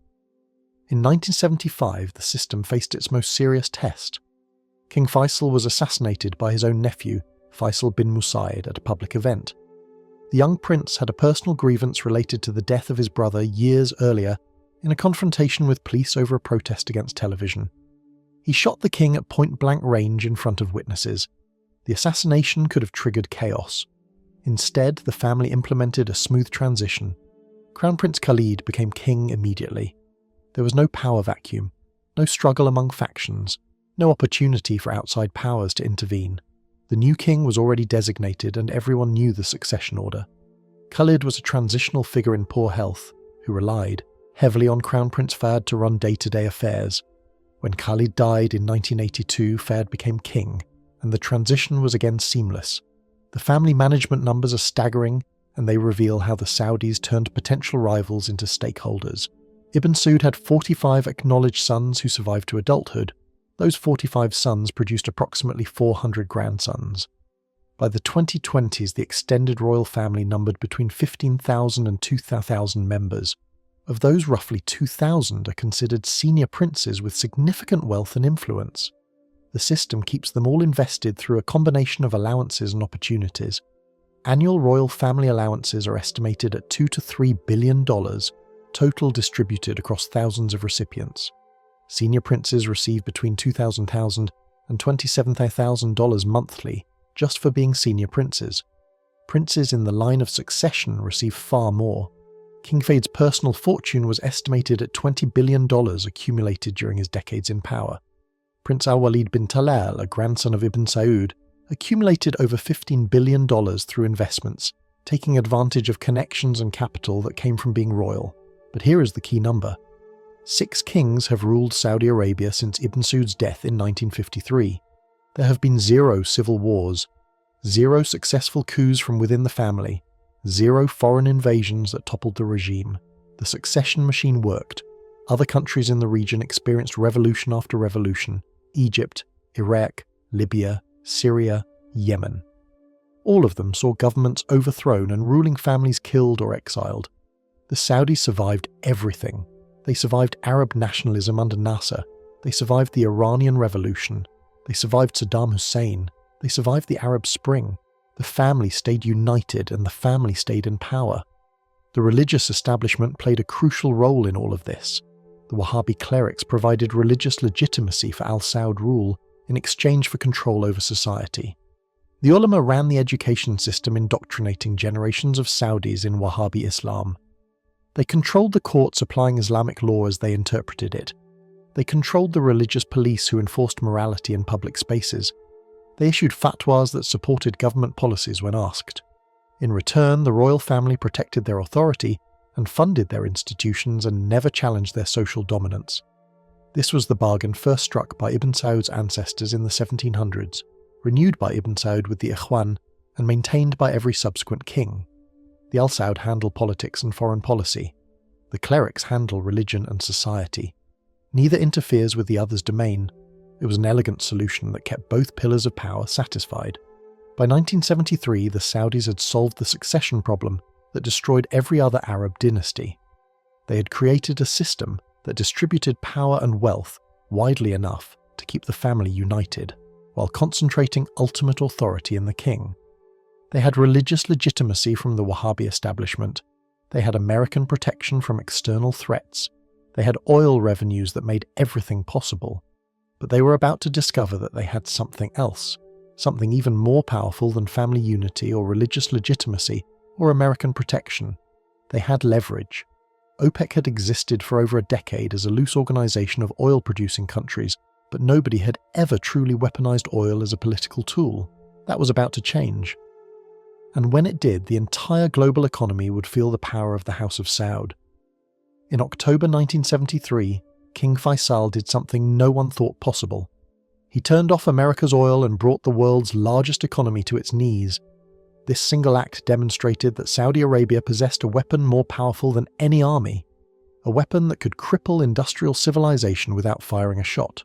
In 1975, the system faced its most serious test. King Faisal was assassinated by his own nephew, Faisal bin Musaid, at a public event. The young prince had a personal grievance related to the death of his brother years earlier in a confrontation with police over a protest against television. He shot the king at point-blank range in front of witnesses. The assassination could have triggered chaos. Instead, the family implemented a smooth transition. Crown Prince Khalid became king immediately. There was no power vacuum, no struggle among factions, no opportunity for outside powers to intervene. The new king was already designated and everyone knew the succession order. Khalid was a transitional figure in poor health, who relied heavily on Crown Prince Fahd to run day-to-day affairs. When Khalid died in 1982, Fahd became king, and the transition was again seamless. The family management numbers are staggering, and they reveal how the Saudis turned potential rivals into stakeholders. Ibn Saud had 45 acknowledged sons who survived to adulthood. Those 45 sons produced approximately 400 grandsons. By the 2020s, the extended royal family numbered between 15,000 and 2,000 members. Of those, roughly 2,000 are considered senior princes with significant wealth and influence. The system keeps them all invested through a combination of allowances and opportunities. Annual royal family allowances are estimated at $2 to $3 billion, total distributed across thousands of recipients. Senior princes receive between $2,000 and $27,000 monthly just for being senior princes. Princes in the line of succession receive far more. King Fahd's personal fortune was estimated at $20 billion accumulated during his decades in power. Prince Al-Walid bin Talal, a grandson of Ibn Saud, accumulated over $15 billion through investments, taking advantage of connections and capital that came from being royal. But here is the key number. 6 kings have ruled Saudi Arabia since Ibn Saud's death in 1953. There have been 0 civil wars, 0 successful coups from within the family, 0 foreign invasions that toppled the regime. The succession machine worked. Other countries in the region experienced revolution after revolution. Egypt, Iraq, Libya, Syria, Yemen. All of them saw governments overthrown and ruling families killed or exiled. The Saudis survived everything. They survived Arab nationalism under Nasser. They survived the Iranian Revolution. They survived Saddam Hussein. They survived the Arab Spring. The family stayed united and the family stayed in power. The religious establishment played a crucial role in all of this. The Wahhabi clerics provided religious legitimacy for Al Saud rule in exchange for control over society. The ulama ran the education system, indoctrinating generations of Saudis in Wahhabi Islam. They controlled the courts applying Islamic law as they interpreted it. They controlled the religious police who enforced morality in public spaces. They issued fatwas that supported government policies when asked. In return, the royal family protected their authority and funded their institutions and never challenged their social dominance. This was the bargain first struck by Ibn Saud's ancestors in the 1700s, renewed by Ibn Saud with the Ikhwan, and maintained by every subsequent king. The Al Saud handle politics and foreign policy. The clerics handle religion and society. Neither interferes with the other's domain. It was an elegant solution that kept both pillars of power satisfied. By 1973, the Saudis had solved the succession problem that destroyed every other Arab dynasty. They had created a system that distributed power and wealth widely enough to keep the family united, while concentrating ultimate authority in the king. They had religious legitimacy from the Wahhabi establishment. They had American protection from external threats. They had oil revenues that made everything possible. But they were about to discover that they had something else, something even more powerful than family unity or religious legitimacy or American protection. They had leverage. OPEC had existed for over a decade as a loose organization of oil-producing countries, but nobody had ever truly weaponized oil as a political tool. That was about to change. And when it did, the entire global economy would feel the power of the House of Saud. In October 1973, King Faisal did something no one thought possible. He turned off America's oil and brought the world's largest economy to its knees. This single act demonstrated that Saudi Arabia possessed a weapon more powerful than any army, a weapon that could cripple industrial civilization without firing a shot.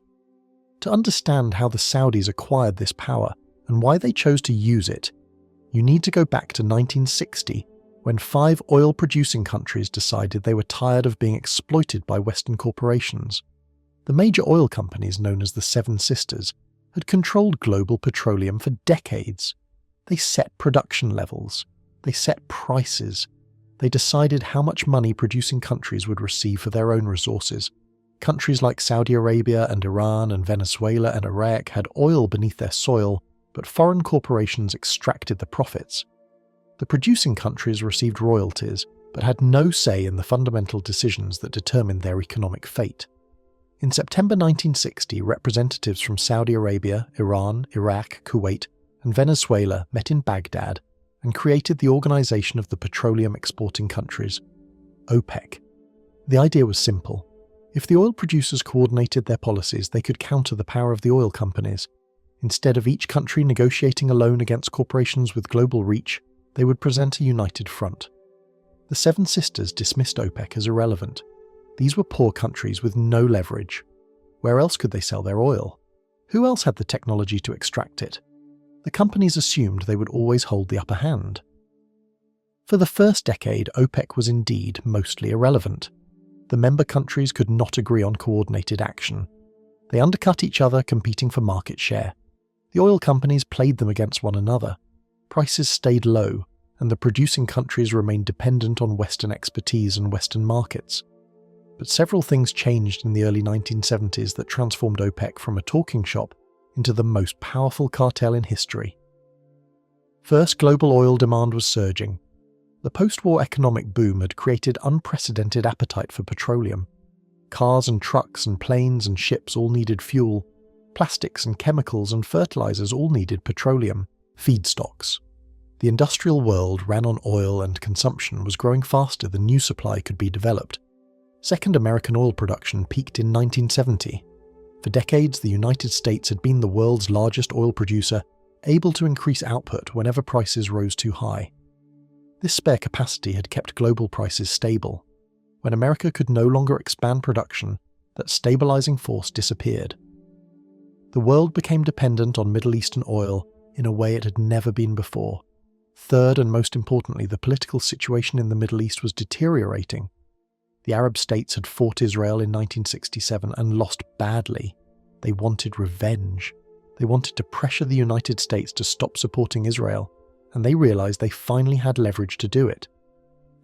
To understand how the Saudis acquired this power and why they chose to use it, you need to go back to 1960, when 5 oil-producing countries decided they were tired of being exploited by Western corporations. The major oil companies, known as the Seven Sisters, had controlled global petroleum for decades. They set production levels. They set prices. They decided how much money producing countries would receive for their own resources. Countries like Saudi Arabia and Iran and Venezuela and Iraq had oil beneath their soil, but foreign corporations extracted the profits. The producing countries received royalties, but had no say in the fundamental decisions that determined their economic fate. In September 1960, representatives from Saudi Arabia, Iran, Iraq, Kuwait, and Venezuela met in Baghdad and created the Organization of the Petroleum Exporting Countries, OPEC. The idea was simple. If the oil producers coordinated their policies, they could counter the power of the oil companies. Instead of each country negotiating alone against corporations with global reach, they would present a united front. The Seven Sisters dismissed OPEC as irrelevant. These were poor countries with no leverage. Where else could they sell their oil? Who else had the technology to extract it? The companies assumed they would always hold the upper hand. For the first decade, OPEC was indeed mostly irrelevant. The member countries could not agree on coordinated action. They undercut each other, competing for market share. The oil companies played them against one another. Prices stayed low, and the producing countries remained dependent on Western expertise and Western markets. But several things changed in the early 1970s that transformed OPEC from a talking shop into the most powerful cartel in history. First, global oil demand was surging. The post-war economic boom had created unprecedented appetite for petroleum. Cars and trucks and planes and ships all needed fuel. Plastics and chemicals and fertilizers all needed petroleum, feedstocks. The industrial world ran on oil, and consumption was growing faster than new supply could be developed. Second American oil production peaked in 1970. For decades, the United States had been the world's largest oil producer, able to increase output whenever prices rose too high. This spare capacity had kept global prices stable. When America could no longer expand production, that stabilizing force disappeared. The world became dependent on Middle Eastern oil in a way it had never been before. Third, and most importantly, the political situation in the Middle East was deteriorating. The Arab states had fought Israel in 1967 and lost badly. They wanted revenge. They wanted to pressure the United States to stop supporting Israel, and they realized they finally had leverage to do it.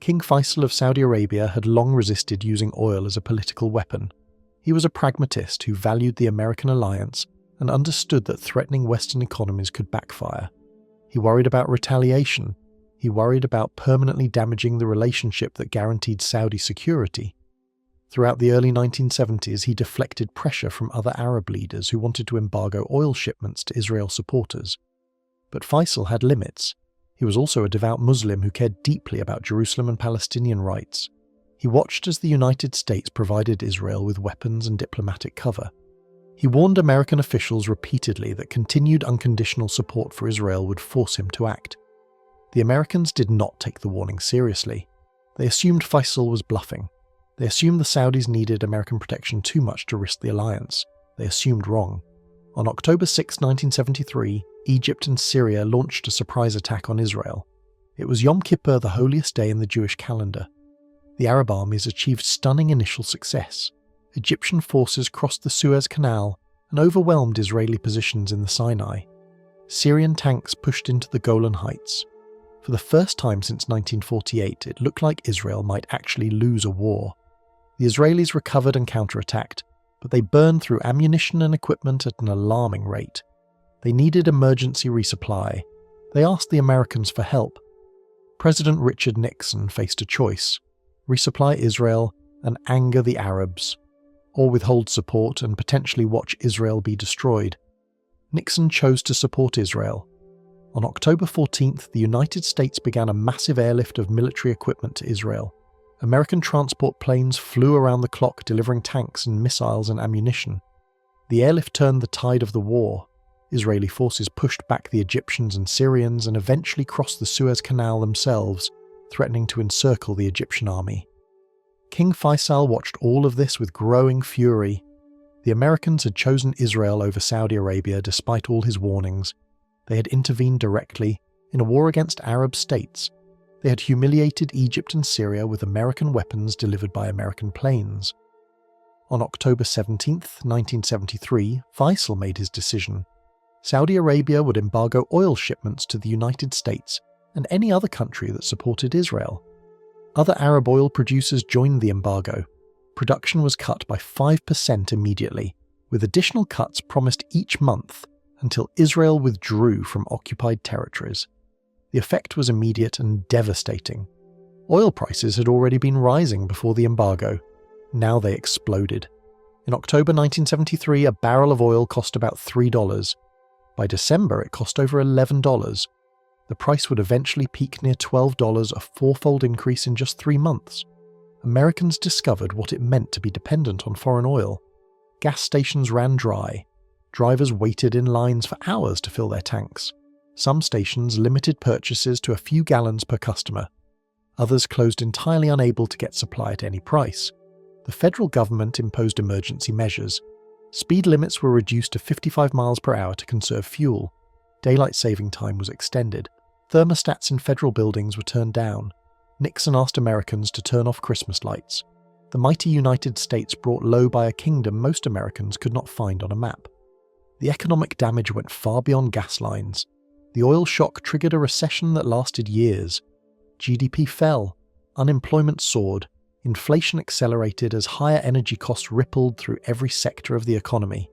King Faisal of Saudi Arabia had long resisted using oil as a political weapon. He was a pragmatist who valued the American alliance and understood that threatening Western economies could backfire. He worried about retaliation. He worried about permanently damaging the relationship that guaranteed Saudi security. Throughout the early 1970s, he deflected pressure from other Arab leaders who wanted to embargo oil shipments to Israel supporters. But Faisal had limits. He was also a devout Muslim who cared deeply about Jerusalem and Palestinian rights. He watched as the United States provided Israel with weapons and diplomatic cover. He warned American officials repeatedly that continued unconditional support for Israel would force him to act. The Americans did not take the warning seriously. They assumed Faisal was bluffing. They assumed the Saudis needed American protection too much to risk the alliance. They assumed wrong. On October 6, 1973, Egypt and Syria launched a surprise attack on Israel. It was Yom Kippur, the holiest day in the Jewish calendar. The Arab armies achieved stunning initial success. Egyptian forces crossed the Suez Canal and overwhelmed Israeli positions in the Sinai. Syrian tanks pushed into the Golan Heights. For the first time since 1948, it looked like Israel might actually lose a war. The Israelis recovered and counterattacked, but they burned through ammunition and equipment at an alarming rate. They needed emergency resupply. They asked the Americans for help. President Richard Nixon faced a choice: resupply Israel and anger the Arabs, or withhold support and potentially watch Israel be destroyed. Nixon chose to support Israel. On October 14th, the United States began a massive airlift of military equipment to Israel. American transport planes flew around the clock delivering tanks and missiles and ammunition. The airlift turned the tide of the war. Israeli forces pushed back the Egyptians and Syrians and eventually crossed the Suez Canal themselves, threatening to encircle the Egyptian army. King Faisal watched all of this with growing fury. The Americans had chosen Israel over Saudi Arabia despite all his warnings. They had intervened directly in a war against Arab states. They had humiliated Egypt and Syria with American weapons delivered by American planes. On October 17, 1973, Faisal made his decision. Saudi Arabia would embargo oil shipments to the United States and any other country that supported Israel. Other Arab oil producers joined the embargo. Production was cut by 5% immediately, with additional cuts promised each month until Israel withdrew from occupied territories. The effect was immediate and devastating. Oil prices had already been rising before the embargo. Now they exploded. In October 1973, a barrel of oil cost about $3. By December, it cost over $11. The price would eventually peak near $12, a fourfold increase in just 3 months. Americans discovered what it meant to be dependent on foreign oil. Gas stations ran dry. Drivers waited in lines for hours to fill their tanks. Some stations limited purchases to a few gallons per customer. Others closed entirely unable to get supply at any price. The federal government imposed emergency measures. Speed limits were reduced to 55 miles per hour to conserve fuel. Daylight saving time was extended. Thermostats in federal buildings were turned down. Nixon asked Americans to turn off Christmas lights. The mighty United States brought low by a kingdom most Americans could not find on a map. The economic damage went far beyond gas lines. The oil shock triggered a recession that lasted years. GDP fell, unemployment soared, inflation accelerated as higher energy costs rippled through every sector of the economy.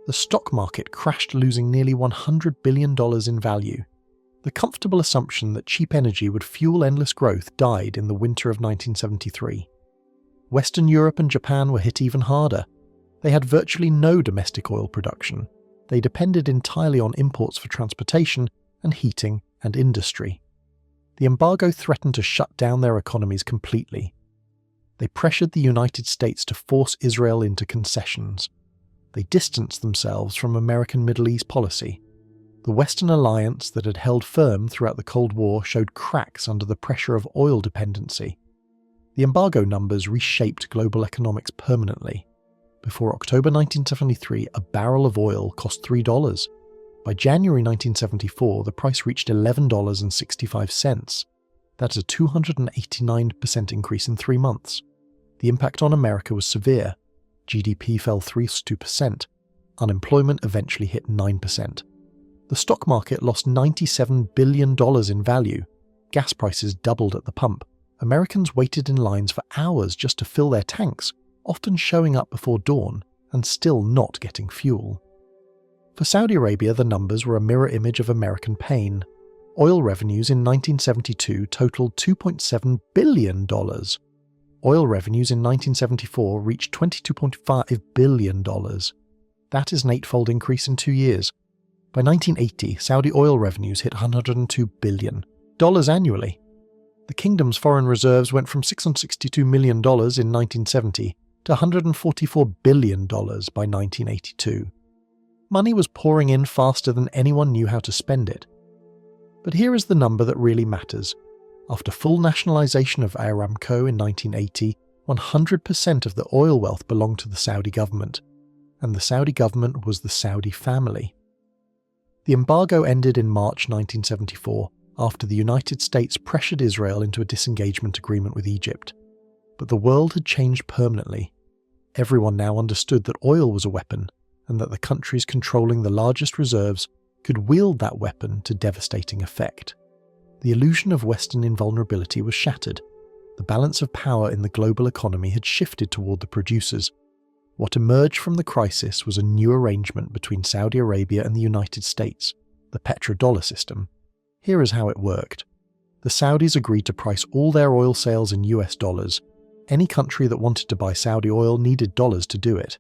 The stock market crashed, losing nearly $100 billion in value. The comfortable assumption that cheap energy would fuel endless growth died in the winter of 1973. Western Europe and Japan were hit even harder. They had virtually no domestic oil production. They depended entirely on imports for transportation and heating and industry. The embargo threatened to shut down their economies completely. They pressured the United States to force Israel into concessions. They distanced themselves from American Middle East policy. The Western alliance that had held firm throughout the Cold War showed cracks under the pressure of oil dependency. The embargo numbers reshaped global economics permanently. Before October 1973, a barrel of oil cost $3. By January 1974, the price reached $11.65. That's a 289% increase in 3 months. The impact on America was severe. GDP fell 3.2%. Unemployment eventually hit 9%. The stock market lost $97 billion in value. Gas prices doubled at the pump. Americans waited in lines for hours just to fill their tanks, often showing up before dawn and still not getting fuel. For Saudi Arabia, the numbers were a mirror image of American pain. Oil revenues in 1972 totaled $2.7 billion. Oil revenues in 1974 reached $22.5 billion. That is an 8-fold increase in 2 years. By 1980, Saudi oil revenues hit $102 billion. dollars annually. The kingdom's foreign reserves went from $662 million in 1970 to $144 billion by 1982. Money was pouring in faster than anyone knew how to spend it. But here is the number that really matters. After full nationalization of Aramco in 1980, 100% of the oil wealth belonged to the Saudi government, and the Saudi government was the Saudi family. The embargo ended in March 1974 after the United States pressured Israel into a disengagement agreement with Egypt. But the world had changed permanently. Everyone now understood that oil was a weapon, and that the countries controlling the largest reserves could wield that weapon to devastating effect. The illusion of Western invulnerability was shattered. The balance of power in the global economy had shifted toward the producers. What emerged from the crisis was a new arrangement between Saudi Arabia and the United States, the petrodollar system. Here is how it worked. The Saudis agreed to price all their oil sales in US dollars. Any country that wanted to buy Saudi oil needed dollars to do it.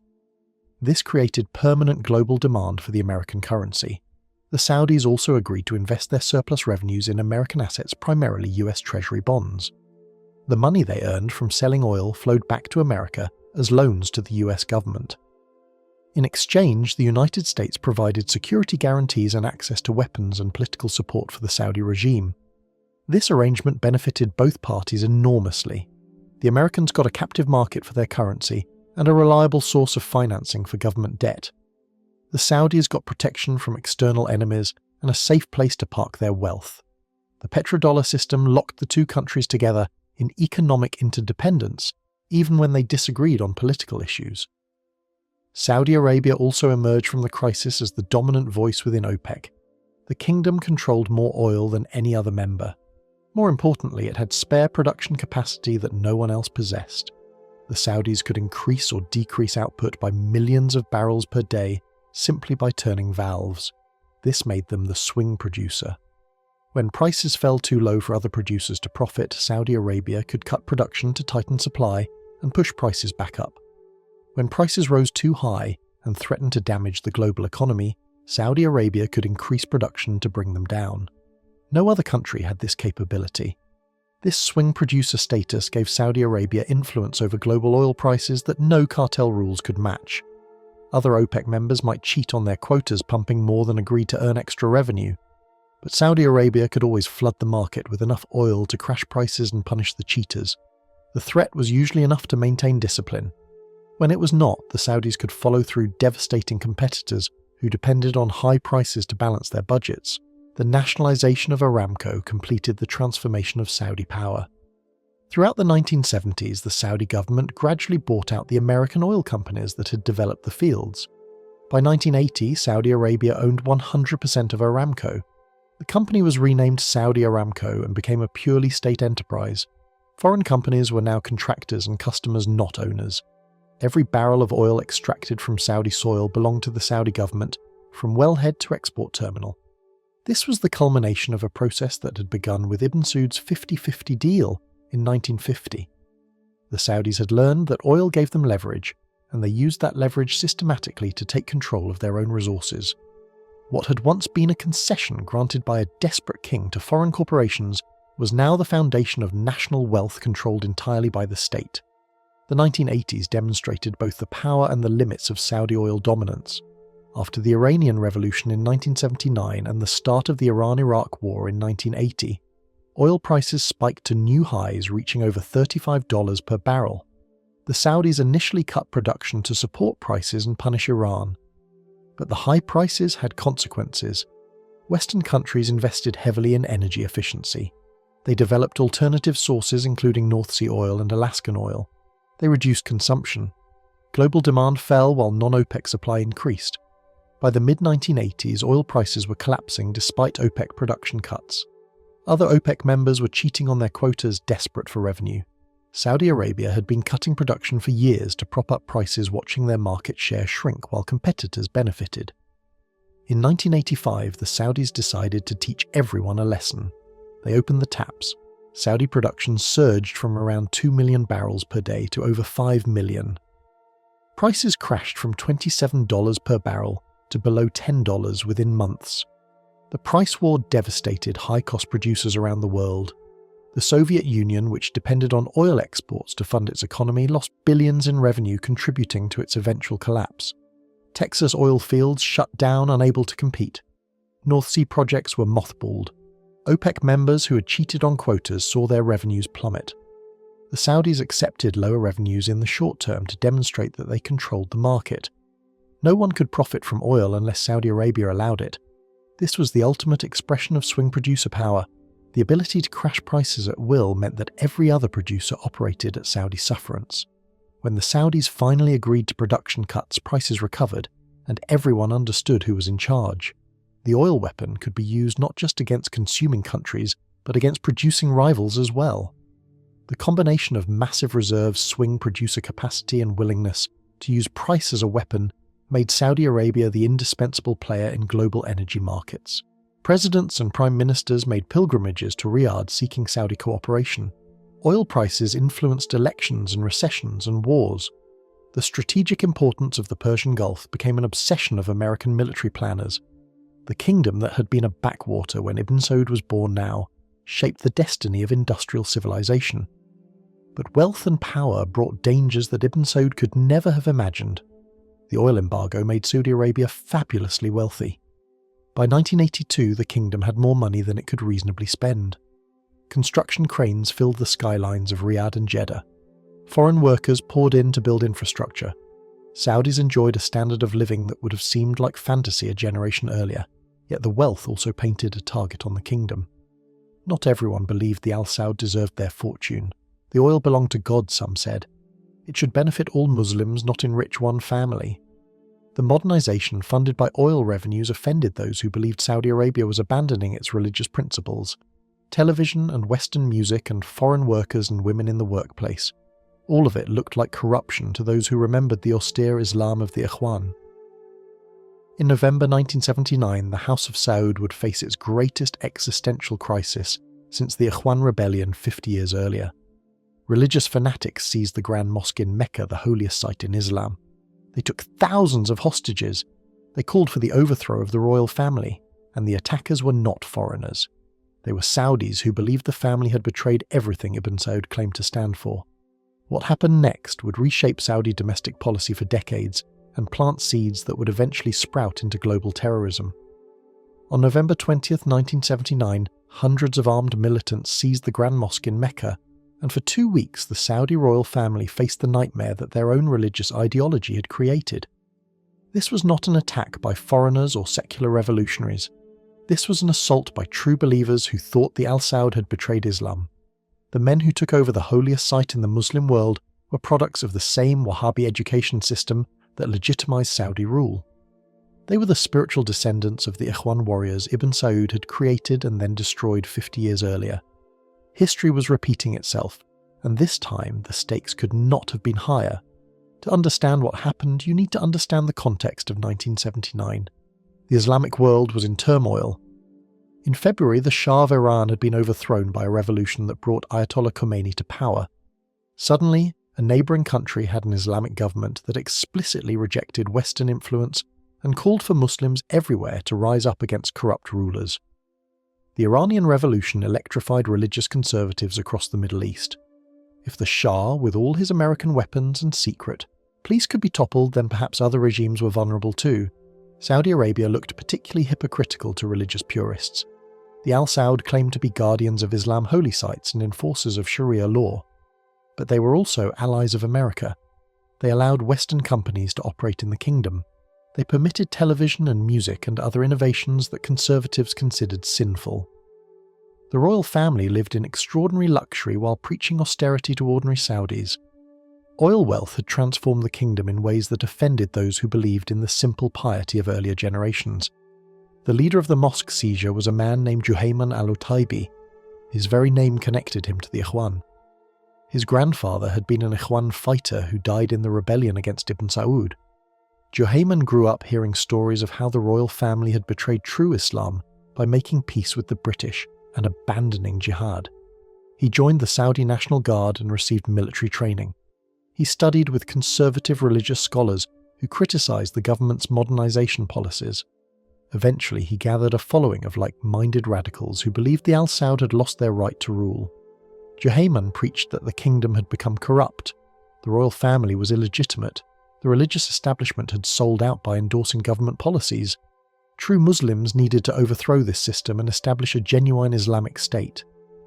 This created permanent global demand for the American currency. The Saudis also agreed to invest their surplus revenues in American assets, primarily US Treasury bonds. The money they earned from selling oil flowed back to America as loans to the US government. In exchange, the United States provided security guarantees and access to weapons and political support for the Saudi regime. This arrangement benefited both parties enormously. The Americans got a captive market for their currency and a reliable source of financing for government debt. The Saudis got protection from external enemies and a safe place to park their wealth. The petrodollar system locked the two countries together in economic interdependence, even when they disagreed on political issues. Saudi Arabia also emerged from the crisis as the dominant voice within OPEC. The kingdom controlled more oil than any other member. More importantly, it had spare production capacity that no one else possessed. The Saudis could increase or decrease output by millions of barrels per day simply by turning valves. This made them the swing producer. When prices fell too low for other producers to profit, Saudi Arabia could cut production to tighten supply and push prices back up. When prices rose too high and threatened to damage the global economy, Saudi Arabia could increase production to bring them down. No other country had this capability. This swing producer status gave Saudi Arabia influence over global oil prices that no cartel rules could match. Other OPEC members might cheat on their quotas, pumping more than agreed to earn extra revenue. But Saudi Arabia could always flood the market with enough oil to crash prices and punish the cheaters. The threat was usually enough to maintain discipline. When it was not, the Saudis could follow through devastating competitors who depended on high prices to balance their budgets. The nationalization of Aramco completed the transformation of Saudi power. Throughout the 1970s, the Saudi government gradually bought out the American oil companies that had developed the fields. By 1980, Saudi Arabia owned 100% of Aramco. The company was renamed Saudi Aramco and became a purely state enterprise. Foreign companies were now contractors and customers, not owners. Every barrel of oil extracted from Saudi soil belonged to the Saudi government, from wellhead to export terminal. This was the culmination of a process that had begun with Ibn Saud's 50-50 deal in 1950. The Saudis had learned that oil gave them leverage, and they used that leverage systematically to take control of their own resources. What had once been a concession granted by a desperate king to foreign corporations was now the foundation of national wealth controlled entirely by the state. The 1980s demonstrated both the power and the limits of Saudi oil dominance. After the Iranian Revolution in 1979 and the start of the Iran-Iraq War in 1980, oil prices spiked to new highs, reaching over $35 per barrel. The Saudis initially cut production to support prices and punish Iran. But the high prices had consequences. Western countries invested heavily in energy efficiency. They developed alternative sources including North Sea oil and Alaskan oil. They reduced consumption. Global demand fell while non-OPEC supply increased. By the mid-1980s, oil prices were collapsing despite OPEC production cuts. Other OPEC members were cheating on their quotas, desperate for revenue. Saudi Arabia had been cutting production for years to prop up prices, watching their market share shrink while competitors benefited. In 1985, the Saudis decided to teach everyone a lesson. They opened the taps. Saudi production surged from around 2 million barrels per day to over 5 million. Prices crashed from $27 per barrel to below $10 within months. The price war devastated high-cost producers around the world. The Soviet Union, which depended on oil exports to fund its economy, lost billions in revenue, contributing to its eventual collapse. Texas oil fields shut down, unable to compete. North Sea projects were mothballed. OPEC members who had cheated on quotas saw their revenues plummet. The Saudis accepted lower revenues in the short term to demonstrate that they controlled the market. No one could profit from oil unless Saudi Arabia allowed it. This was the ultimate expression of swing producer power. The ability to crash prices at will meant that every other producer operated at Saudi sufferance. When the Saudis finally agreed to production cuts, prices recovered, and everyone understood who was in charge. The oil weapon could be used not just against consuming countries, but against producing rivals as well. The combination of massive reserves, swing producer capacity, and willingness to use price as a weapon made Saudi Arabia the indispensable player in global energy markets. Presidents and prime ministers made pilgrimages to Riyadh seeking Saudi cooperation. Oil prices influenced elections and recessions and wars. The strategic importance of the Persian Gulf became an obsession of American military planners. The kingdom that had been a backwater when Ibn Saud was born now shaped the destiny of industrial civilization. But wealth and power brought dangers that Ibn Saud could never have imagined. The oil embargo made Saudi Arabia fabulously wealthy. By 1982, the kingdom had more money than it could reasonably spend. Construction cranes filled the skylines of Riyadh and Jeddah. Foreign workers poured in to build infrastructure. Saudis enjoyed a standard of living that would have seemed like fantasy a generation earlier, yet the wealth also painted a target on the kingdom. Not everyone believed the Al Saud deserved their fortune. The oil belonged to God, some said. It should benefit all Muslims, not enrich one family. The modernization funded by oil revenues offended those who believed Saudi Arabia was abandoning its religious principles. Television and Western music and foreign workers and women in the workplace. All of it looked like corruption to those who remembered the austere Islam of the Ikhwan. In November 1979, the House of Saud would face its greatest existential crisis since the Ikhwan rebellion 50 years earlier. Religious fanatics seized the Grand Mosque in Mecca, the holiest site in Islam. They took thousands of hostages. They called for the overthrow of the royal family, and the attackers were not foreigners. They were Saudis who believed the family had betrayed everything Ibn Saud claimed to stand for. What happened next would reshape Saudi domestic policy for decades and plant seeds that would eventually sprout into global terrorism. On November 20, 1979, hundreds of armed militants seized the Grand Mosque in Mecca, and for 2 weeks the Saudi royal family faced the nightmare that their own religious ideology had created. This was not an attack by foreigners or secular revolutionaries. This was an assault by true believers who thought the Al Saud had betrayed Islam. The men who took over the holiest site in the Muslim world were products of the same Wahhabi education system that legitimized Saudi rule. They were the spiritual descendants of the Ikhwan warriors Ibn Saud had created and then destroyed 50 years earlier. History was repeating itself, and this time the stakes could not have been higher. To understand what happened, you need to understand the context of 1979. The Islamic world was in turmoil. In February, the Shah of Iran had been overthrown by a revolution that brought Ayatollah Khomeini to power. Suddenly, a neighbouring country had an Islamic government that explicitly rejected Western influence and called for Muslims everywhere to rise up against corrupt rulers. The Iranian Revolution electrified religious conservatives across the Middle East. If the Shah, with all his American weapons and secret, police could be toppled, then perhaps other regimes were vulnerable too. Saudi Arabia looked particularly hypocritical to religious purists. The Al Saud claimed to be guardians of Islam holy sites and enforcers of Sharia law. But they were also allies of America. They allowed Western companies to operate in the kingdom. They permitted television and music and other innovations that conservatives considered sinful. The royal family lived in extraordinary luxury while preaching austerity to ordinary Saudis. Oil wealth had transformed the kingdom in ways that offended those who believed in the simple piety of earlier generations. The leader of the mosque seizure was a man named Juhayman al-Utaybi. His very name connected him to the Ikhwan. His grandfather had been an Ikhwan fighter who died in the rebellion against Ibn Saud. Juhayman grew up hearing stories of how the royal family had betrayed true Islam by making peace with the British and abandoning jihad. He joined the Saudi National Guard and received military training. He studied with conservative religious scholars who criticized the government's modernization policies. Eventually, he gathered a following of like-minded radicals who believed the Al Saud had lost their right to rule. Juhayman preached that the kingdom had become corrupt, the royal family was illegitimate, the religious establishment had sold out by endorsing government policies. True Muslims needed to overthrow this system and establish a genuine Islamic state.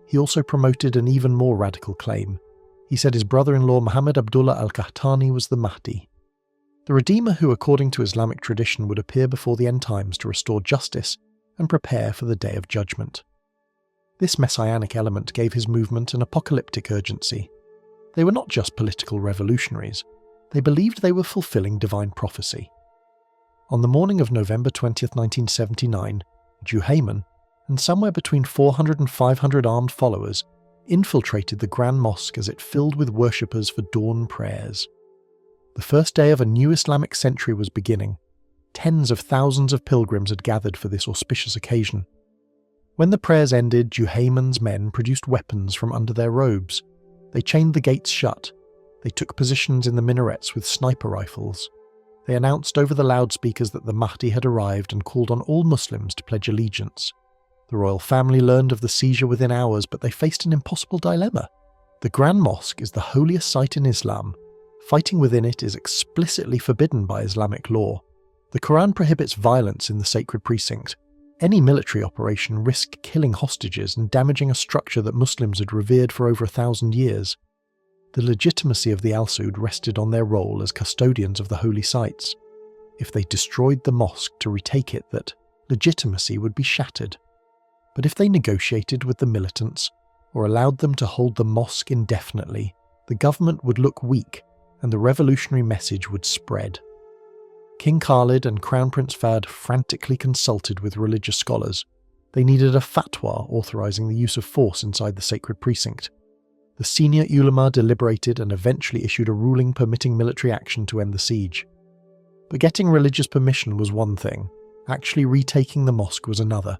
He also promoted an even more radical claim. He said his brother-in-law Muhammad Abdullah al-Qahtani was the Mahdi, the Redeemer who, according to Islamic tradition, would appear before the end times to restore justice and prepare for the Day of Judgment. This messianic element gave his movement an apocalyptic urgency. They were not just political revolutionaries, they believed they were fulfilling divine prophecy. On the morning of November 20, 1979, Juhayman, and somewhere between 400 and 500 armed followers, infiltrated the Grand Mosque as it filled with worshippers for dawn prayers. The first day of a new Islamic century was beginning. Tens of thousands of pilgrims had gathered for this auspicious occasion. When the prayers ended, Juhayman's men produced weapons from under their robes. They chained the gates shut. They took positions in the minarets with sniper rifles. They announced over the loudspeakers that the Mahdi had arrived and called on all Muslims to pledge allegiance. The royal family learned of the seizure within hours, but they faced an impossible dilemma. The Grand Mosque is the holiest site in Islam. Fighting within it is explicitly forbidden by Islamic law. The Quran prohibits violence in the sacred precinct. Any military operation risked killing hostages and damaging a structure that Muslims had revered for over 1,000 years. The legitimacy of the Al Saud rested on their role as custodians of the holy sites. If they destroyed the mosque to retake it, that legitimacy would be shattered. But if they negotiated with the militants, or allowed them to hold the mosque indefinitely, the government would look weak and the revolutionary message would spread. King Khalid and Crown Prince Fahd frantically consulted with religious scholars. They needed a fatwa authorizing the use of force inside the sacred precinct. The senior ulama deliberated and eventually issued a ruling permitting military action to end the siege. But getting religious permission was one thing, actually retaking the mosque was another.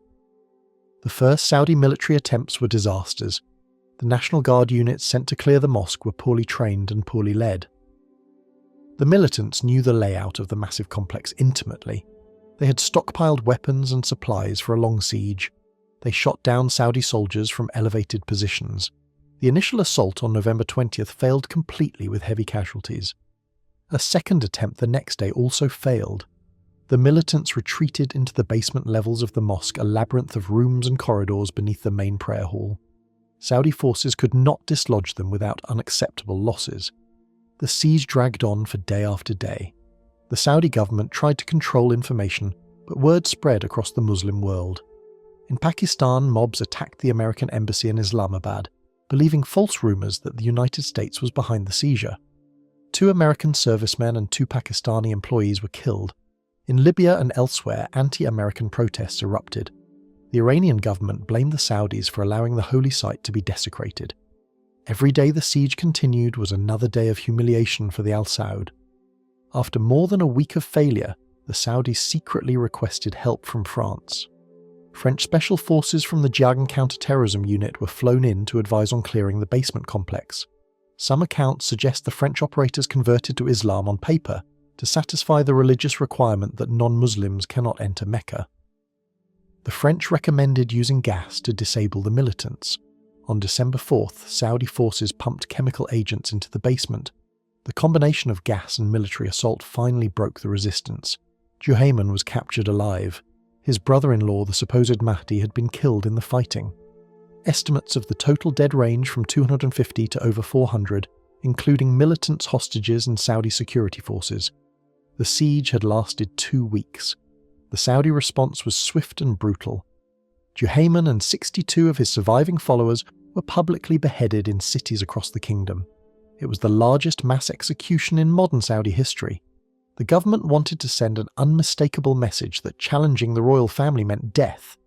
The first Saudi military attempts were disasters. The National Guard units sent to clear the mosque were poorly trained and poorly led. The militants knew the layout of the massive complex intimately. They had stockpiled weapons and supplies for a long siege. They shot down Saudi soldiers from elevated positions. The initial assault on November 20th failed completely with heavy casualties. A second attempt the next day also failed. The militants retreated into the basement levels of the mosque, a labyrinth of rooms and corridors beneath the main prayer hall. Saudi forces could not dislodge them without unacceptable losses. The siege dragged on for day after day. The Saudi government tried to control information, but word spread across the Muslim world. In Pakistan, mobs attacked the American embassy in Islamabad, believing false rumours that the United States was behind the seizure. 2 American servicemen and 2 Pakistani employees were killed. In Libya and elsewhere, anti-American protests erupted. The Iranian government blamed the Saudis for allowing the holy site to be desecrated. Every day the siege continued was another day of humiliation for the Al Saud. After more than a week of failure, the Saudis secretly requested help from France. French special forces from the Jiagan counter-terrorism unit were flown in to advise on clearing the basement complex. Some accounts suggest the French operators converted to Islam on paper to satisfy the religious requirement that non-Muslims cannot enter Mecca. The French recommended using gas to disable the militants. On December 4th, Saudi forces pumped chemical agents into the basement. The combination of gas and military assault finally broke the resistance. Juhayman was captured alive. His brother-in-law, the supposed Mahdi, had been killed in the fighting. Estimates of the total dead range from 250 to over 400, including militants, hostages and Saudi security forces. The siege had lasted 2 weeks. The Saudi response was swift and brutal. Juhayman and 62 of his surviving followers were publicly beheaded in cities across the kingdom. It was the largest mass execution in modern Saudi history. The government wanted to send an unmistakable message that challenging the royal family meant death.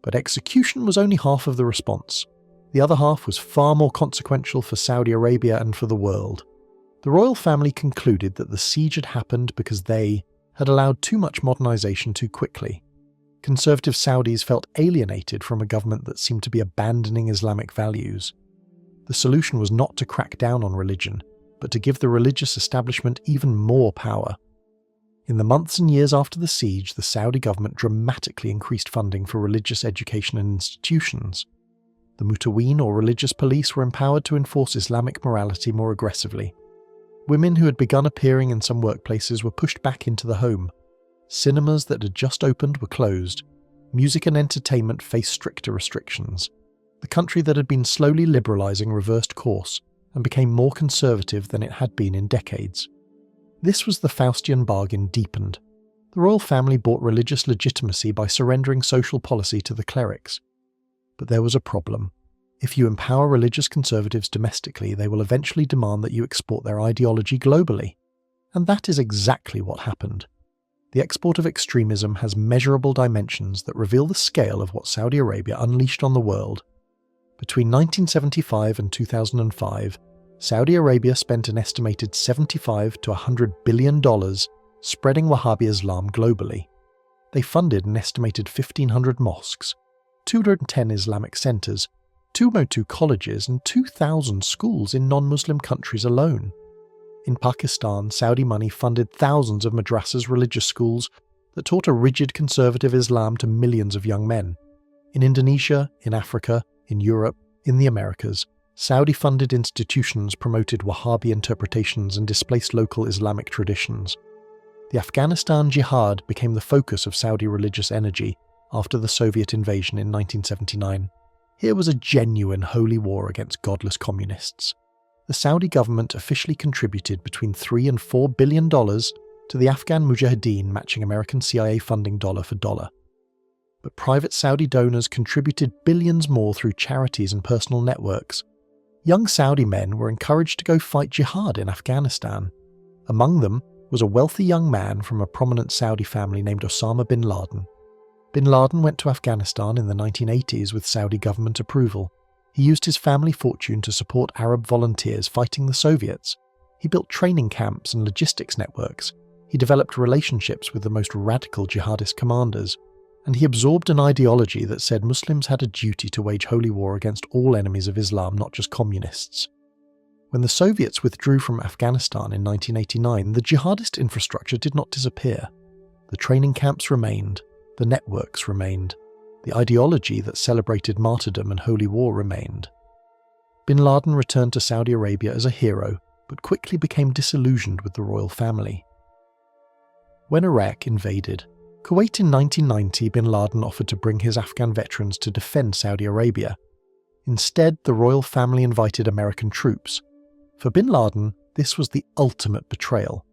But execution was only half of the response. The other half was far more consequential for Saudi Arabia and for the world. The royal family concluded that the siege had happened because they had allowed too much modernization too quickly. Conservative Saudis felt alienated from a government that seemed to be abandoning Islamic values. The solution was not to crack down on religion, but to give the religious establishment even more power. In the months and years after the siege, the Saudi government dramatically increased funding for religious education and institutions. The Mutaween, or religious police, were empowered to enforce Islamic morality more aggressively. Women who had begun appearing in some workplaces were pushed back into the home. Cinemas that had just opened were closed. Music and entertainment faced stricter restrictions. The country that had been slowly liberalising reversed course and became more conservative than it had been in decades. This was the Faustian bargain deepened. The royal family bought religious legitimacy by surrendering social policy to the clerics. But there was a problem. If you empower religious conservatives domestically, they will eventually demand that you export their ideology globally. And that is exactly what happened. The export of extremism has measurable dimensions that reveal the scale of what Saudi Arabia unleashed on the world. Between 1975 and 2005, Saudi Arabia spent an estimated $75 to $100 billion spreading Wahhabi Islam globally. They funded an estimated 1,500 mosques, 210 Islamic centres, 202 colleges and 2,000 schools in non-Muslim countries alone. In Pakistan, Saudi money funded thousands of madrasas, religious schools, that taught a rigid conservative Islam to millions of young men. In Indonesia, in Africa, in Europe, in the Americas, Saudi-funded institutions promoted Wahhabi interpretations and displaced local Islamic traditions. The Afghanistan Jihad became the focus of Saudi religious energy after the Soviet invasion in 1979. Here was a genuine holy war against godless communists. The Saudi government officially contributed between $3 and $4 billion to the Afghan Mujahideen, matching American CIA funding dollar for dollar. But private Saudi donors contributed billions more through charities and personal networks. Young Saudi men were encouraged to go fight jihad in Afghanistan. Among them was a wealthy young man from a prominent Saudi family named Osama bin Laden. Bin Laden went to Afghanistan in the 1980s with Saudi government approval. He used his family fortune to support Arab volunteers fighting the Soviets. He built training camps and logistics networks. He developed relationships with the most radical jihadist commanders. And he absorbed an ideology that said Muslims had a duty to wage holy war against all enemies of Islam, not just communists. When the Soviets withdrew from Afghanistan in 1989, the jihadist infrastructure did not disappear. The training camps remained, the networks remained, the ideology that celebrated martyrdom and holy war remained. Bin Laden returned to Saudi Arabia as a hero, but quickly became disillusioned with the royal family. When Iraq invaded Kuwait in 1990, bin Laden offered to bring his Afghan veterans to defend Saudi Arabia. Instead, the royal family invited American troops. For bin Laden, this was the ultimate betrayal.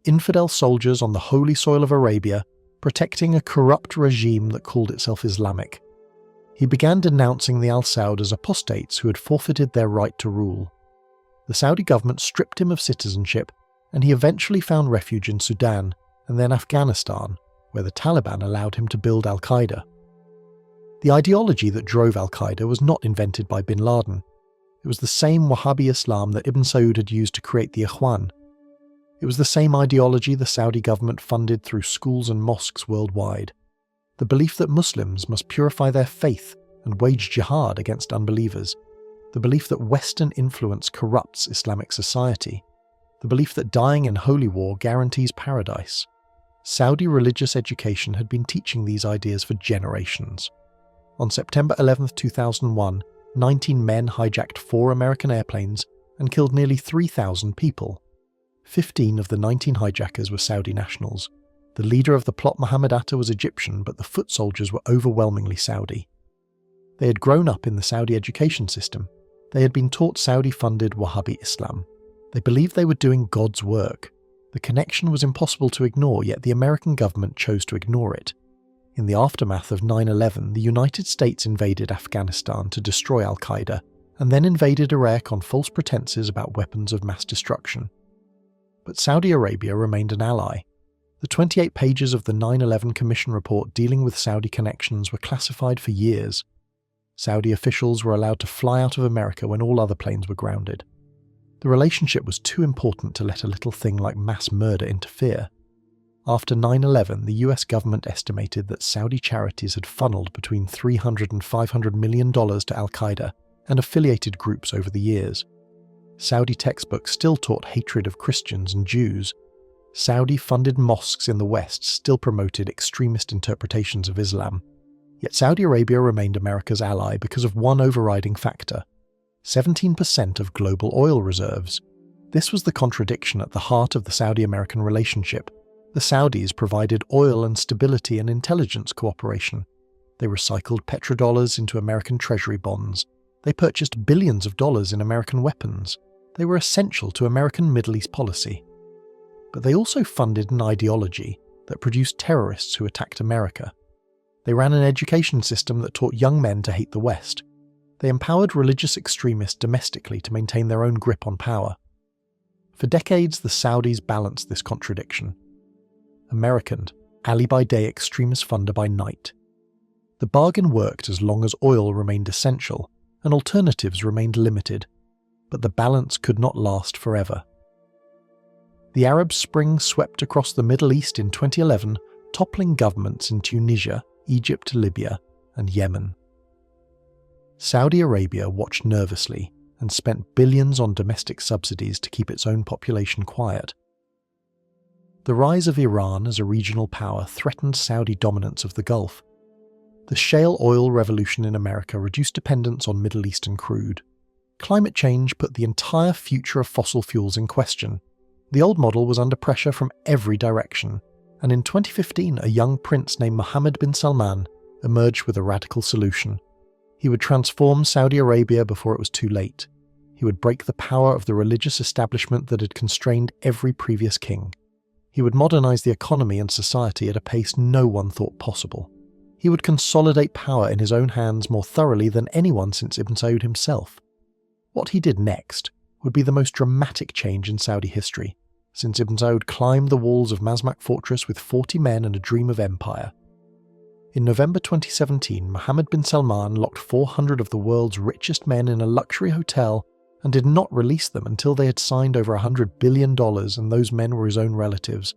Infidel soldiers on the holy soil of Arabia, protecting a corrupt regime that called itself Islamic. He began denouncing the Al Saud as apostates who had forfeited their right to rule. The Saudi government stripped him of citizenship, and he eventually found refuge in Sudan and then Afghanistan, where the Taliban allowed him to build al-Qaeda. The ideology that drove al-Qaeda was not invented by bin Laden. It was the same Wahhabi Islam that Ibn Saud had used to create the Ikhwan. It was the same ideology the Saudi government funded through schools and mosques worldwide. The belief that Muslims must purify their faith and wage jihad against unbelievers. The belief that Western influence corrupts Islamic society. The belief that dying in holy war guarantees paradise. Saudi religious education had been teaching these ideas for generations. On September 11, 2001, 19 men hijacked 4 American airplanes and killed nearly 3,000 people. 15 of the 19 hijackers were Saudi nationals. The leader of the plot, Mohammed Atta, was Egyptian, but the foot soldiers were overwhelmingly Saudi. They had grown up in the Saudi education system. They had been taught Saudi-funded Wahhabi Islam. They believed they were doing God's work. The connection was impossible to ignore, yet the American government chose to ignore it. In the aftermath of 9/11, the United States invaded Afghanistan to destroy al-Qaeda, and then invaded Iraq on false pretenses about weapons of mass destruction. But Saudi Arabia remained an ally. The 28 pages of the 9/11 Commission report dealing with Saudi connections were classified for years. Saudi officials were allowed to fly out of America when all other planes were grounded. The relationship was too important to let a little thing like mass murder interfere. After 9/11, the US government estimated that Saudi charities had funneled between $300 and $500 million to al-Qaeda and affiliated groups over the years. Saudi textbooks still taught hatred of Christians and Jews. Saudi-funded mosques in the West still promoted extremist interpretations of Islam. Yet Saudi Arabia remained America's ally because of one overriding factor: 17% of global oil reserves. This was the contradiction at the heart of the Saudi-American relationship. The Saudis provided oil and stability and intelligence cooperation. They recycled petrodollars into American treasury bonds. They purchased billions of dollars in American weapons. They were essential to American Middle East policy. But they also funded an ideology that produced terrorists who attacked America. They ran an education system that taught young men to hate the West. They empowered religious extremists domestically to maintain their own grip on power. For decades, the Saudis balanced this contradiction. American, ally by day, extremist funder by night. The bargain worked as long as oil remained essential and alternatives remained limited, but the balance could not last forever. The Arab Spring swept across the Middle East in 2011, toppling governments in Tunisia, Egypt, Libya, and Yemen. Saudi Arabia watched nervously and spent billions on domestic subsidies to keep its own population quiet. The rise of Iran as a regional power threatened Saudi dominance of the Gulf. The shale oil revolution in America reduced dependence on Middle Eastern crude. Climate change put the entire future of fossil fuels in question. The old model was under pressure from every direction, and in 2015 a young prince named Mohammed bin Salman emerged with a radical solution. He would transform Saudi Arabia before it was too late. He would break the power of the religious establishment that had constrained every previous king. He would modernize the economy and society at a pace no one thought possible. He would consolidate power in his own hands more thoroughly than anyone since Ibn Saud himself. What he did next would be the most dramatic change in Saudi history, since Ibn Saud climbed the walls of Mazmak fortress with 40 men and a dream of empire. In November 2017, Mohammed bin Salman locked 400 of the world's richest men in a luxury hotel and did not release them until they had signed over $100 billion and those men were his own relatives.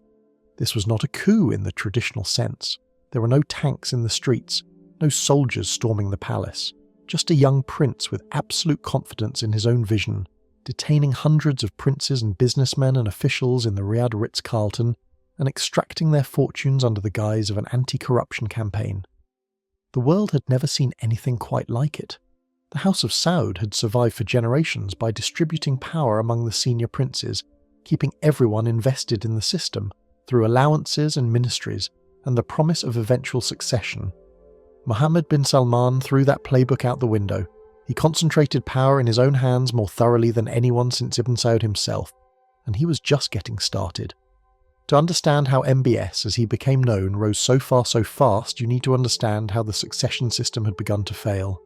This was not a coup in the traditional sense. There were no tanks in the streets, no soldiers storming the palace, just a young prince with absolute confidence in his own vision, detaining hundreds of princes and businessmen and officials in the Riyadh Ritz-Carlton and extracting their fortunes under the guise of an anti-corruption campaign. The world had never seen anything quite like it. The House of Saud had survived for generations by distributing power among the senior princes, keeping everyone invested in the system through allowances and ministries and the promise of eventual succession. Mohammed bin Salman threw that playbook out the window. He concentrated power in his own hands more thoroughly than anyone since Ibn Saud himself, and he was just getting started. To understand how MBS, as he became known, rose so far so fast, you need to understand how the succession system had begun to fail.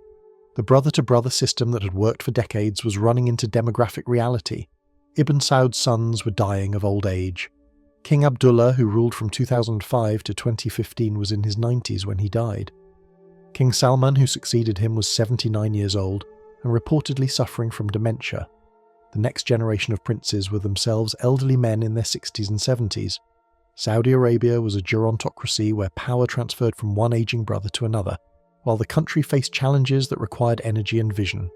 The brother-to-brother system that had worked for decades was running into demographic reality. Ibn Saud's sons were dying of old age. King Abdullah, who ruled from 2005 to 2015, was in his 90s when he died. King Salman, who succeeded him, was 79 years old and reportedly suffering from dementia. The next generation of princes were themselves elderly men in their 60s and 70s. Saudi Arabia was a gerontocracy where power transferred from one aging brother to another, while the country faced challenges that required energy and vision.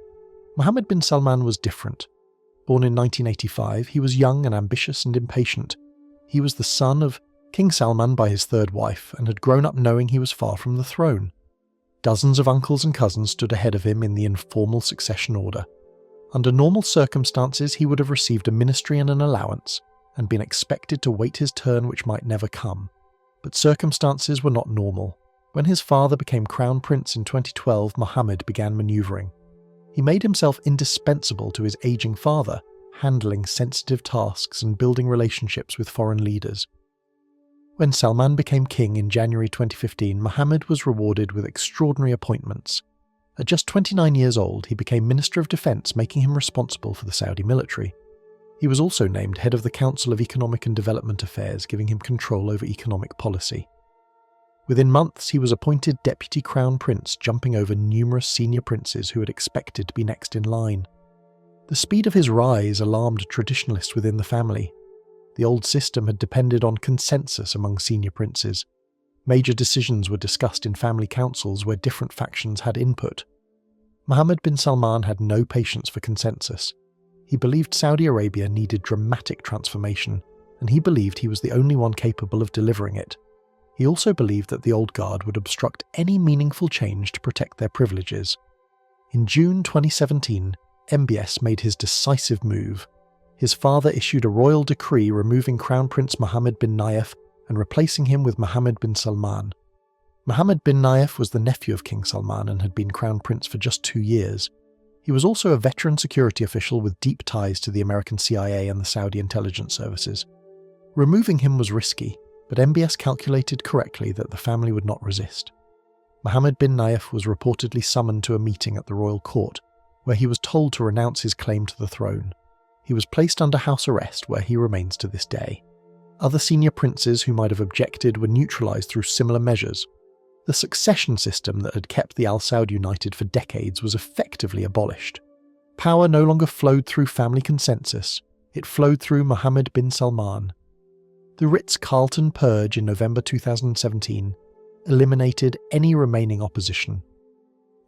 Mohammed bin Salman was different. Born in 1985, he was young and ambitious and impatient. He was the son of King Salman by his third wife and had grown up knowing he was far from the throne. Dozens of uncles and cousins stood ahead of him in the informal succession order. Under normal circumstances, he would have received a ministry and an allowance, and been expected to wait his turn which might never come. But circumstances were not normal. When his father became crown prince in 2012, Mohammed began manoeuvring. He made himself indispensable to his aging father, handling sensitive tasks and building relationships with foreign leaders. When Salman became king in January 2015, Mohammed was rewarded with extraordinary appointments. At just 29 years old, he became Minister of Defense, making him responsible for the Saudi military. He was also named head of the Council of Economic and Development Affairs, giving him control over economic policy. Within months, he was appointed Deputy Crown Prince, jumping over numerous senior princes who had expected to be next in line. The speed of his rise alarmed traditionalists within the family. The old system had depended on consensus among senior princes. Major decisions were discussed in family councils where different factions had input. Mohammed bin Salman had no patience for consensus. He believed Saudi Arabia needed dramatic transformation, and he believed he was the only one capable of delivering it. He also believed that the old guard would obstruct any meaningful change to protect their privileges. In June 2017, MBS made his decisive move. His father issued a royal decree removing Crown Prince Mohammed bin Nayef and replacing him with Mohammed bin Salman. Mohammed bin Nayef was the nephew of King Salman and had been Crown Prince for just 2 years. He was also a veteran security official with deep ties to the American CIA and the Saudi intelligence services. Removing him was risky, but MBS calculated correctly that the family would not resist. Mohammed bin Nayef was reportedly summoned to a meeting at the royal court, where he was told to renounce his claim to the throne. He was placed under house arrest, where he remains to this day. Other senior princes who might have objected were neutralized through similar measures. The succession system that had kept the Al Saud united for decades was effectively abolished. Power no longer flowed through family consensus, it flowed through Mohammed bin Salman. The Ritz-Carlton Purge in November 2017 eliminated any remaining opposition.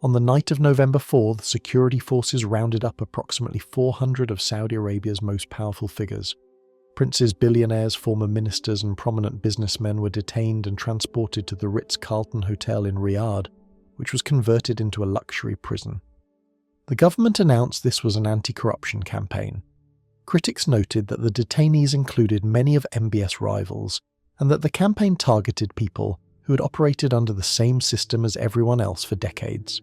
On the night of November 4, the security forces rounded up approximately 400 of Saudi Arabia's most powerful figures. Princes, billionaires, former ministers and prominent businessmen were detained and transported to the Ritz-Carlton Hotel in Riyadh, which was converted into a luxury prison. The government announced this was an anti-corruption campaign. Critics noted that the detainees included many of MBS rivals, and that the campaign targeted people who had operated under the same system as everyone else for decades.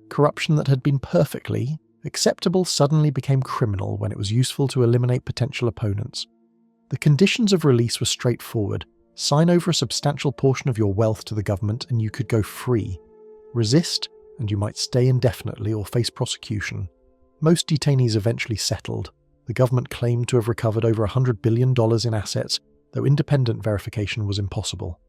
Corruption that had been perfectly acceptable suddenly became criminal when it was useful to eliminate potential opponents. The conditions of release were straightforward. Sign over a substantial portion of your wealth to the government and you could go free. Resist, and you might stay indefinitely or face prosecution. Most detainees eventually settled. The government claimed to have recovered over $100 billion in assets, though independent verification was impossible.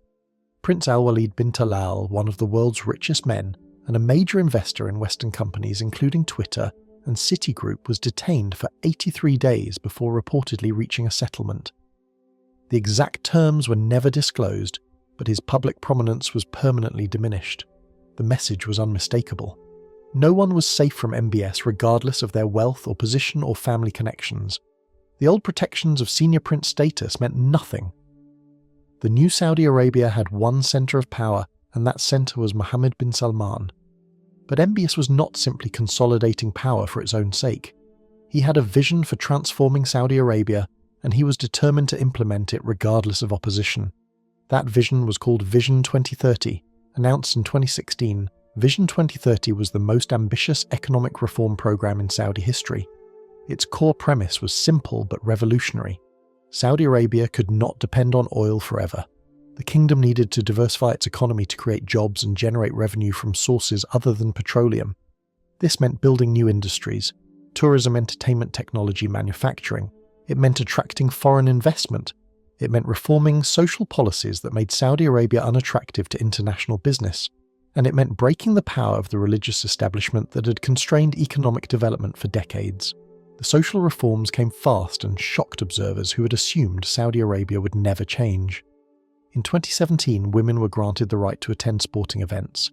Prince Al-Walid bin Talal, one of the world's richest men, and a major investor in Western companies including Twitter and Citigroup, was detained for 83 days before reportedly reaching a settlement. The exact terms were never disclosed, but his public prominence was permanently diminished. The message was unmistakable. No one was safe from MBS regardless of their wealth or position or family connections. The old protections of senior prince status meant nothing. The new Saudi Arabia had one centre of power, and that centre was Mohammed bin Salman. But MBS was not simply consolidating power for its own sake. He had a vision for transforming Saudi Arabia, and he was determined to implement it regardless of opposition. That vision was called Vision 2030. Announced in 2016, Vision 2030 was the most ambitious economic reform program in Saudi history. Its core premise was simple but revolutionary. Saudi Arabia could not depend on oil forever. The kingdom needed to diversify its economy to create jobs and generate revenue from sources other than petroleum. This meant building new industries, tourism, entertainment, technology, manufacturing. It meant attracting foreign investment. It meant reforming social policies that made Saudi Arabia unattractive to international business. And it meant breaking the power of the religious establishment that had constrained economic development for decades. The social reforms came fast and shocked observers who had assumed Saudi Arabia would never change. In 2017, women were granted the right to attend sporting events.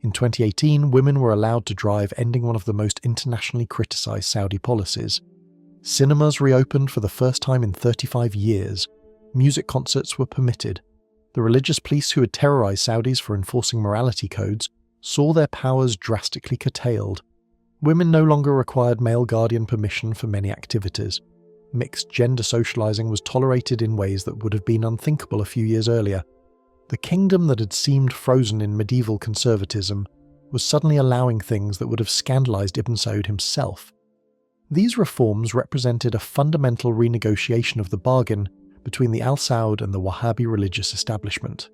In 2018, women were allowed to drive, ending one of the most internationally criticised Saudi policies. Cinemas reopened for the first time in 35 years. Music concerts were permitted. The religious police who had terrorised Saudis for enforcing morality codes saw their powers drastically curtailed. Women no longer required male guardian permission for many activities. Mixed gender socializing was tolerated in ways that would have been unthinkable a few years earlier. The kingdom that had seemed frozen in medieval conservatism was suddenly allowing things that would have scandalized Ibn Saud himself. These reforms represented a fundamental renegotiation of the bargain between the Al Saud and the Wahhabi religious establishment.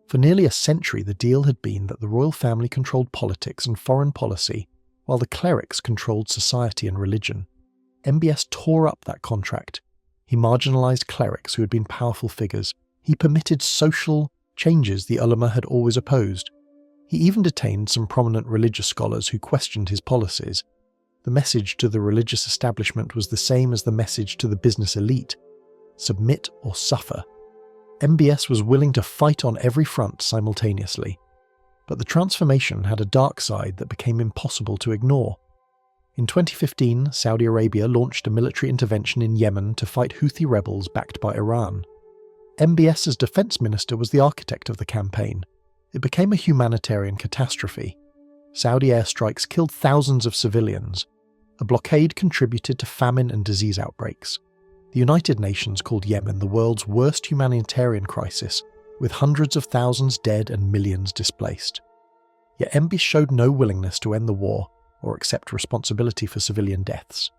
For nearly a century, the deal had been that the royal family controlled politics and foreign policy, while the clerics controlled society and religion. MBS tore up that contract. He marginalized clerics who had been powerful figures. He permitted social changes the ulama had always opposed. He even detained some prominent religious scholars who questioned his policies. The message to the religious establishment was the same as the message to the business elite: submit or suffer. MBS was willing to fight on every front simultaneously. But the transformation had a dark side that became impossible to ignore. In 2015, Saudi Arabia launched a military intervention in Yemen to fight Houthi rebels backed by Iran. MBS's defense minister was the architect of the campaign. It became a humanitarian catastrophe. Saudi airstrikes killed thousands of civilians. A blockade contributed to famine and disease outbreaks. The United Nations called Yemen the world's worst humanitarian crisis, with hundreds of thousands dead and millions displaced. Yet MBS showed no willingness to end the war or accept responsibility for civilian deaths.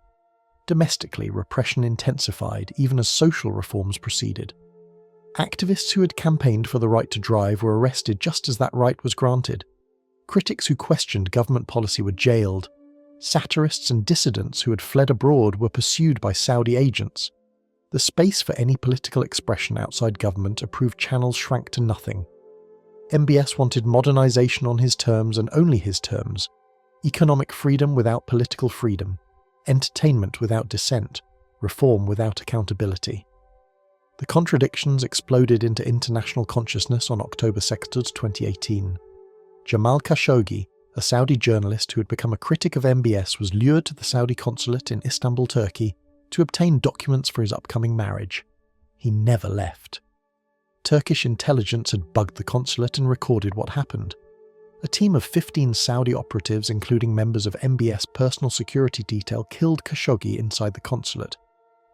Domestically, repression intensified even as social reforms proceeded. Activists who had campaigned for the right to drive were arrested just as that right was granted. Critics who questioned government policy were jailed. Satirists and dissidents who had fled abroad were pursued by Saudi agents. The space for any political expression outside government approved channels shrank to nothing. MBS wanted modernization on his terms and only his terms, economic freedom without political freedom, entertainment without dissent, reform without accountability. The contradictions exploded into international consciousness on October 2, 2018. Jamal Khashoggi, a Saudi journalist who had become a critic of MBS, was lured to the Saudi consulate in Istanbul, Turkey, to obtain documents for his upcoming marriage. He never left. Turkish intelligence had bugged the consulate and recorded what happened. A team of 15 Saudi operatives, including members of MBS personal security detail, killed Khashoggi inside the consulate.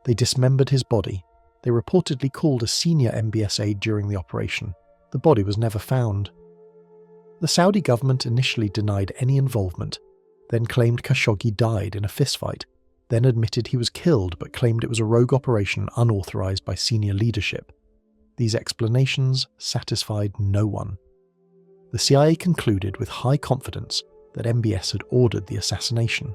They dismembered his body. They reportedly called a senior MBS aide during the operation. The body was never found. The Saudi government initially denied any involvement, then claimed Khashoggi died in a fistfight, then admitted he was killed but claimed it was a rogue operation unauthorized by senior leadership. These explanations satisfied no one. The CIA concluded with high confidence that MBS had ordered the assassination.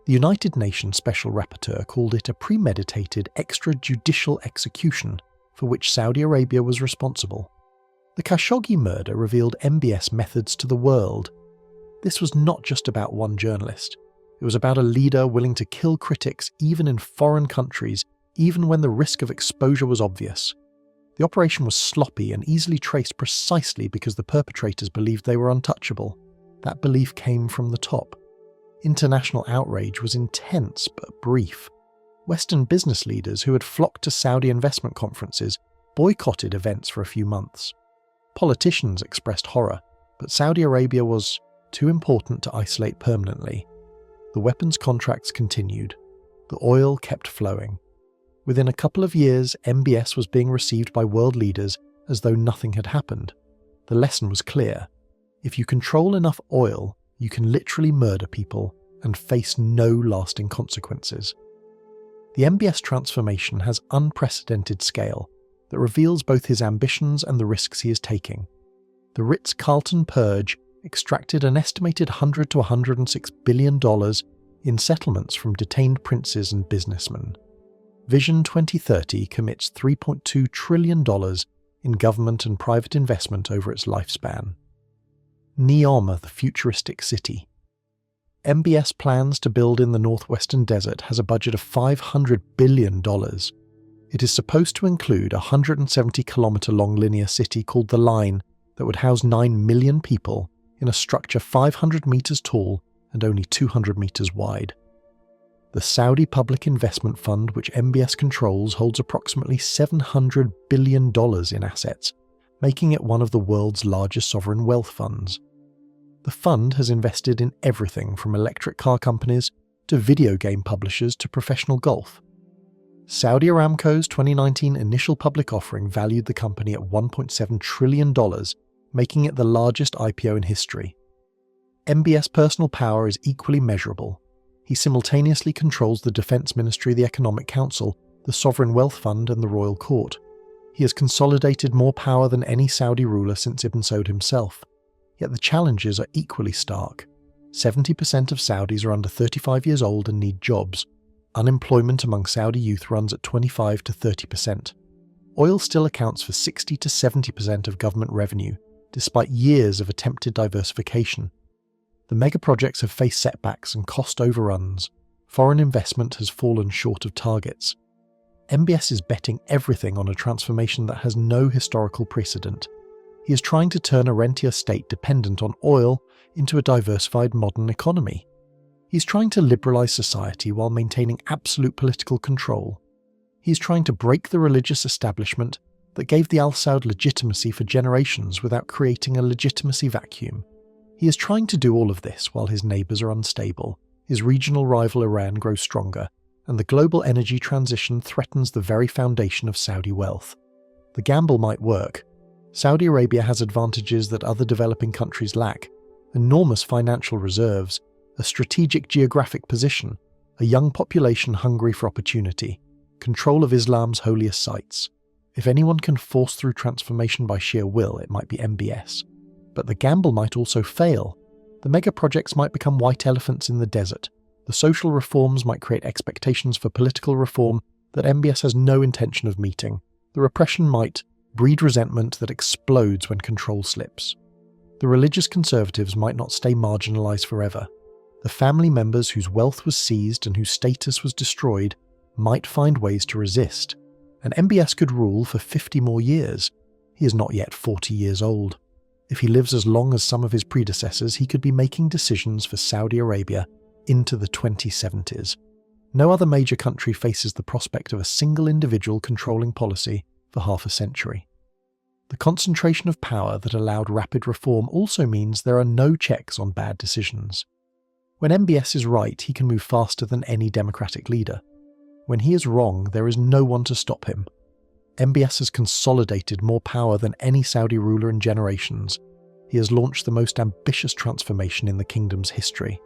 The United Nations Special Rapporteur called it a premeditated extrajudicial execution for which Saudi Arabia was responsible. The Khashoggi murder revealed MBS methods to the world. This was not just about one journalist. It was about a leader willing to kill critics even in foreign countries, even when the risk of exposure was obvious. The operation was sloppy and easily traced precisely because the perpetrators believed they were untouchable. That belief came from the top. International outrage was intense but brief. Western business leaders who had flocked to Saudi investment conferences boycotted events for a few months. Politicians expressed horror, but Saudi Arabia was too important to isolate permanently. The weapons contracts continued. The oil kept flowing. Within a couple of years, MBS was being received by world leaders as though nothing had happened. The lesson was clear. If you control enough oil, you can literally murder people and face no lasting consequences. The MBS transformation has unprecedented scale that reveals both his ambitions and the risks he is taking. The Ritz-Carlton purge extracted an estimated $100 to $106 billion in settlements from detained princes and businessmen. Vision 2030 commits $3.2 trillion in government and private investment over its lifespan. Neom, the futuristic city. MBS plans to build in the northwestern desert has a budget of $500 billion. It is supposed to include a 170-kilometre-long linear city called The Line that would house 9 million people in a structure 500 metres tall and only 200 metres wide. The Saudi Public Investment Fund, which MBS controls, holds approximately $700 billion in assets, making it one of the world's largest sovereign wealth funds. The fund has invested in everything from electric car companies to video game publishers to professional golf. Saudi Aramco's 2019 initial public offering valued the company at $1.7 trillion, making it the largest IPO in history. MBS' personal power is equally measurable. He simultaneously controls the Defense Ministry, the Economic Council, the Sovereign Wealth Fund, and the Royal Court. He has consolidated more power than any Saudi ruler since Ibn Saud himself. Yet the challenges are equally stark. 70% of Saudis are under 35 years old and need jobs. Unemployment among Saudi youth runs at 25 to 30%. Oil still accounts for 60 to 70% of government revenue, despite years of attempted diversification. The megaprojects have faced setbacks and cost overruns. Foreign investment has fallen short of targets. MBS is betting everything on a transformation that has no historical precedent. He is trying to turn a rentier state dependent on oil into a diversified modern economy. He's trying to liberalize society while maintaining absolute political control. He's trying to break the religious establishment that gave the Al Saud legitimacy for generations without creating a legitimacy vacuum. He is trying to do all of this while his neighbours are unstable, his regional rival Iran grows stronger, and the global energy transition threatens the very foundation of Saudi wealth. The gamble might work. Saudi Arabia has advantages that other developing countries lack: enormous financial reserves, a strategic geographic position, a young population hungry for opportunity, control of Islam's holiest sites. If anyone can force through transformation by sheer will, it might be MBS. But the gamble might also fail. The mega projects might become white elephants in the desert. The social reforms might create expectations for political reform that MBS has no intention of meeting. The repression might breed resentment that explodes when control slips. The religious conservatives might not stay marginalized forever. The family members whose wealth was seized and whose status was destroyed might find ways to resist. And MBS could rule for 50 more years. He is not yet 40 years old. If he lives as long as some of his predecessors, he could be making decisions for Saudi Arabia into the 2070s. No other major country faces the prospect of a single individual controlling policy for half a century. The concentration of power that allowed rapid reform also means there are no checks on bad decisions. When MBS is right, he can move faster than any democratic leader. When he is wrong, there is no one to stop him. MBS has consolidated more power than any Saudi ruler in generations. He has launched the most ambitious transformation in the kingdom's history.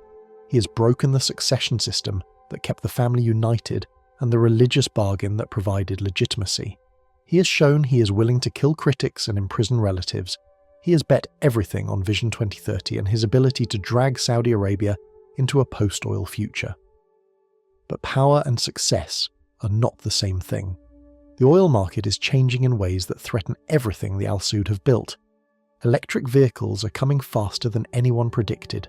He has broken the succession system that kept the family united and the religious bargain that provided legitimacy. He has shown he is willing to kill critics and imprison relatives. He has bet everything on Vision 2030 and his ability to drag Saudi Arabia into a post-oil future. But power and success are not the same thing. The oil market is changing in ways that threaten everything the Al Saud have built. Electric vehicles are coming faster than anyone predicted.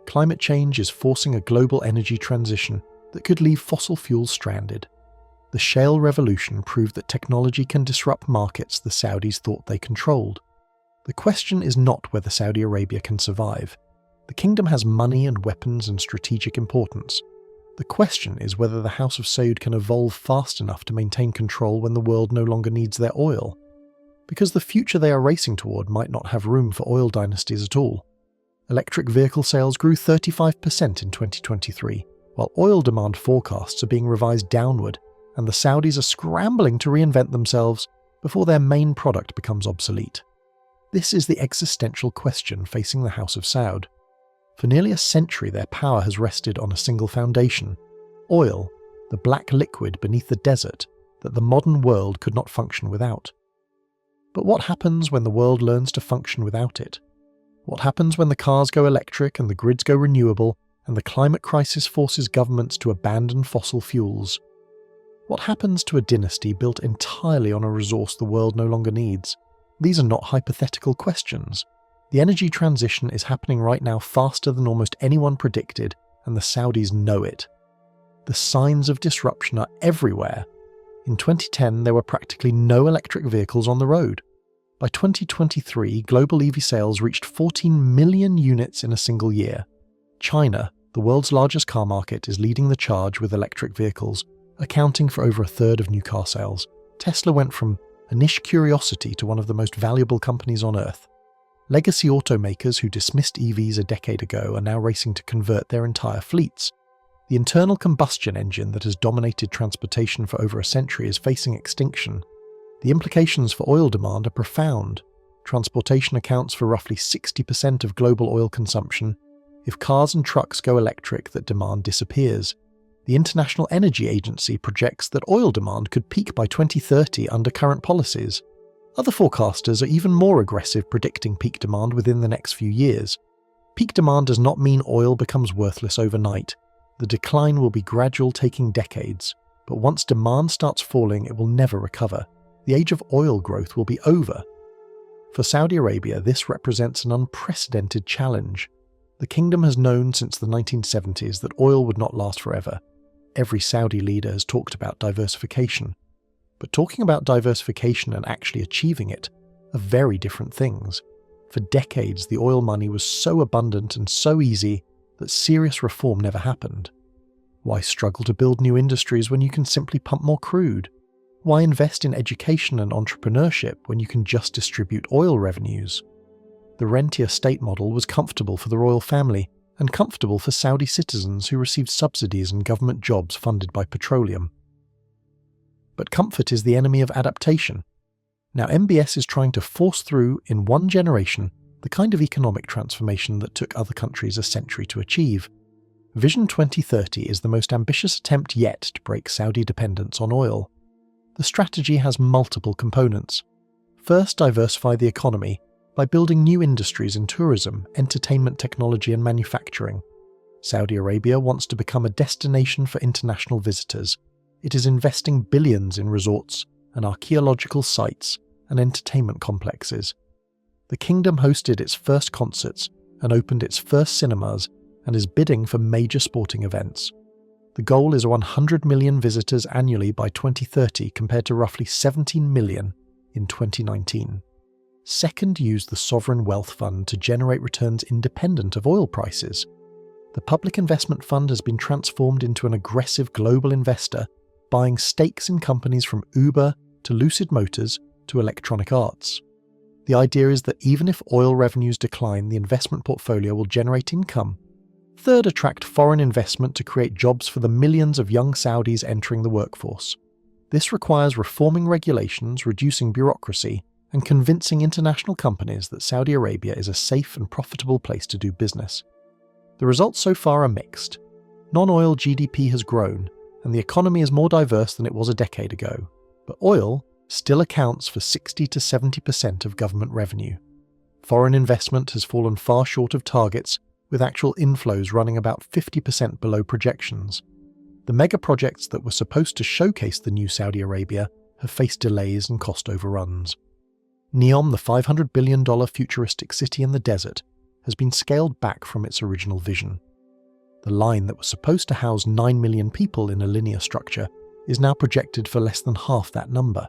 Climate change is forcing a global energy transition that could leave fossil fuels stranded. The shale revolution proved that technology can disrupt markets the Saudis thought they controlled. The question is not whether Saudi Arabia can survive. The kingdom has money and weapons and strategic importance. The question is whether the House of Saud can evolve fast enough to maintain control when the world no longer needs their oil. Because the future they are racing toward might not have room for oil dynasties at all. Electric vehicle sales grew 35% in 2023, while oil demand forecasts are being revised downward, and the Saudis are scrambling to reinvent themselves before their main product becomes obsolete. This is the existential question facing the House of Saud. For nearly a century, their power has rested on a single foundation: oil, the black liquid beneath the desert that the modern world could not function without. But what happens when the world learns to function without it? What happens when the cars go electric and the grids go renewable, and the climate crisis forces governments to abandon fossil fuels? What happens to a dynasty built entirely on a resource the world no longer needs? These are not hypothetical questions. The energy transition is happening right now faster than almost anyone predicted, and the Saudis know it. The signs of disruption are everywhere. In 2010, there were practically no electric vehicles on the road. By 2023, global EV sales reached 14 million units in a single year. China, the world's largest car market, is leading the charge with electric vehicles, accounting for over a third of new car sales. Tesla went from a niche curiosity to one of the most valuable companies on Earth. Legacy automakers who dismissed EVs a decade ago are now racing to convert their entire fleets. The internal combustion engine that has dominated transportation for over a century is facing extinction. The implications for oil demand are profound. Transportation accounts for roughly 60% of global oil consumption. If cars and trucks go electric, that demand disappears. The International Energy Agency projects that oil demand could peak by 2030 under current policies. Other forecasters are even more aggressive, predicting peak demand within the next few years. Peak demand does not mean oil becomes worthless overnight. The decline will be gradual, taking decades. But once demand starts falling, it will never recover. The age of oil growth will be over. For Saudi Arabia, this represents an unprecedented challenge. The kingdom has known since the 1970s that oil would not last forever. Every Saudi leader has talked about diversification. But talking about diversification and actually achieving it are very different things. For decades, the oil money was so abundant and so easy that serious reform never happened. Why struggle to build new industries when you can simply pump more crude? Why invest in education and entrepreneurship when you can just distribute oil revenues? The rentier-state model was comfortable for the royal family and comfortable for Saudi citizens who received subsidies and government jobs funded by petroleum. But comfort is the enemy of adaptation. Now MBS is trying to force through, in one generation, the kind of economic transformation that took other countries a century to achieve. Vision 2030 is the most ambitious attempt yet to break Saudi dependence on oil. The strategy has multiple components. First, diversify the economy by building new industries in tourism, entertainment technology and manufacturing. Saudi Arabia wants to become a destination for international visitors. It is investing billions in resorts and archaeological sites and entertainment complexes. The kingdom hosted its first concerts and opened its first cinemas and is bidding for major sporting events. The goal is 100 million visitors annually by 2030 compared to roughly 17 million in 2019. Second, use the Sovereign Wealth Fund to generate returns independent of oil prices. The Public Investment Fund has been transformed into an aggressive global investor, buying stakes in companies from Uber to Lucid Motors to Electronic Arts. The idea is that even if oil revenues decline, the investment portfolio will generate income. Third, attract foreign investment to create jobs for the millions of young Saudis entering the workforce. This requires reforming regulations, reducing bureaucracy, and convincing international companies that Saudi Arabia is a safe and profitable place to do business. The results so far are mixed. Non-oil GDP has grown, and the economy is more diverse than it was a decade ago, but oil still accounts for 60 to 70% of government revenue. Foreign investment has fallen far short of targets, with actual inflows running about 50% below projections. The mega projects that were supposed to showcase the new Saudi Arabia have faced delays and cost overruns. NEOM, the $500 billion futuristic city in the desert, has been scaled back from its original vision. The line that was supposed to house 9 million people in a linear structure is now projected for less than half that number.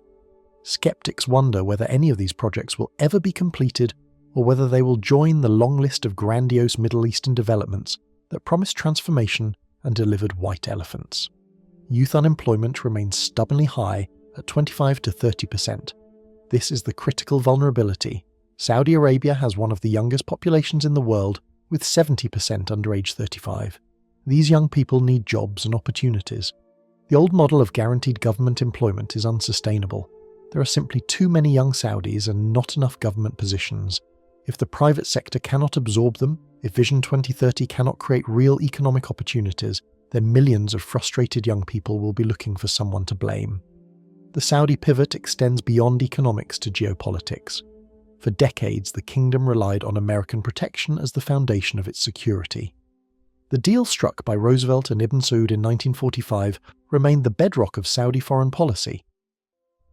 Skeptics wonder whether any of these projects will ever be completed or whether they will join the long list of grandiose Middle Eastern developments that promised transformation and delivered white elephants. Youth unemployment remains stubbornly high at 25 to 30%. This is the critical vulnerability. Saudi Arabia has one of the youngest populations in the world, with 70% under age 35. These young people need jobs and opportunities. The old model of guaranteed government employment is unsustainable. There are simply too many young Saudis and not enough government positions. If the private sector cannot absorb them, if Vision 2030 cannot create real economic opportunities, then millions of frustrated young people will be looking for someone to blame. The Saudi pivot extends beyond economics to geopolitics. For decades, the kingdom relied on American protection as the foundation of its security. The deal struck by Roosevelt and Ibn Saud in 1945 remained the bedrock of Saudi foreign policy.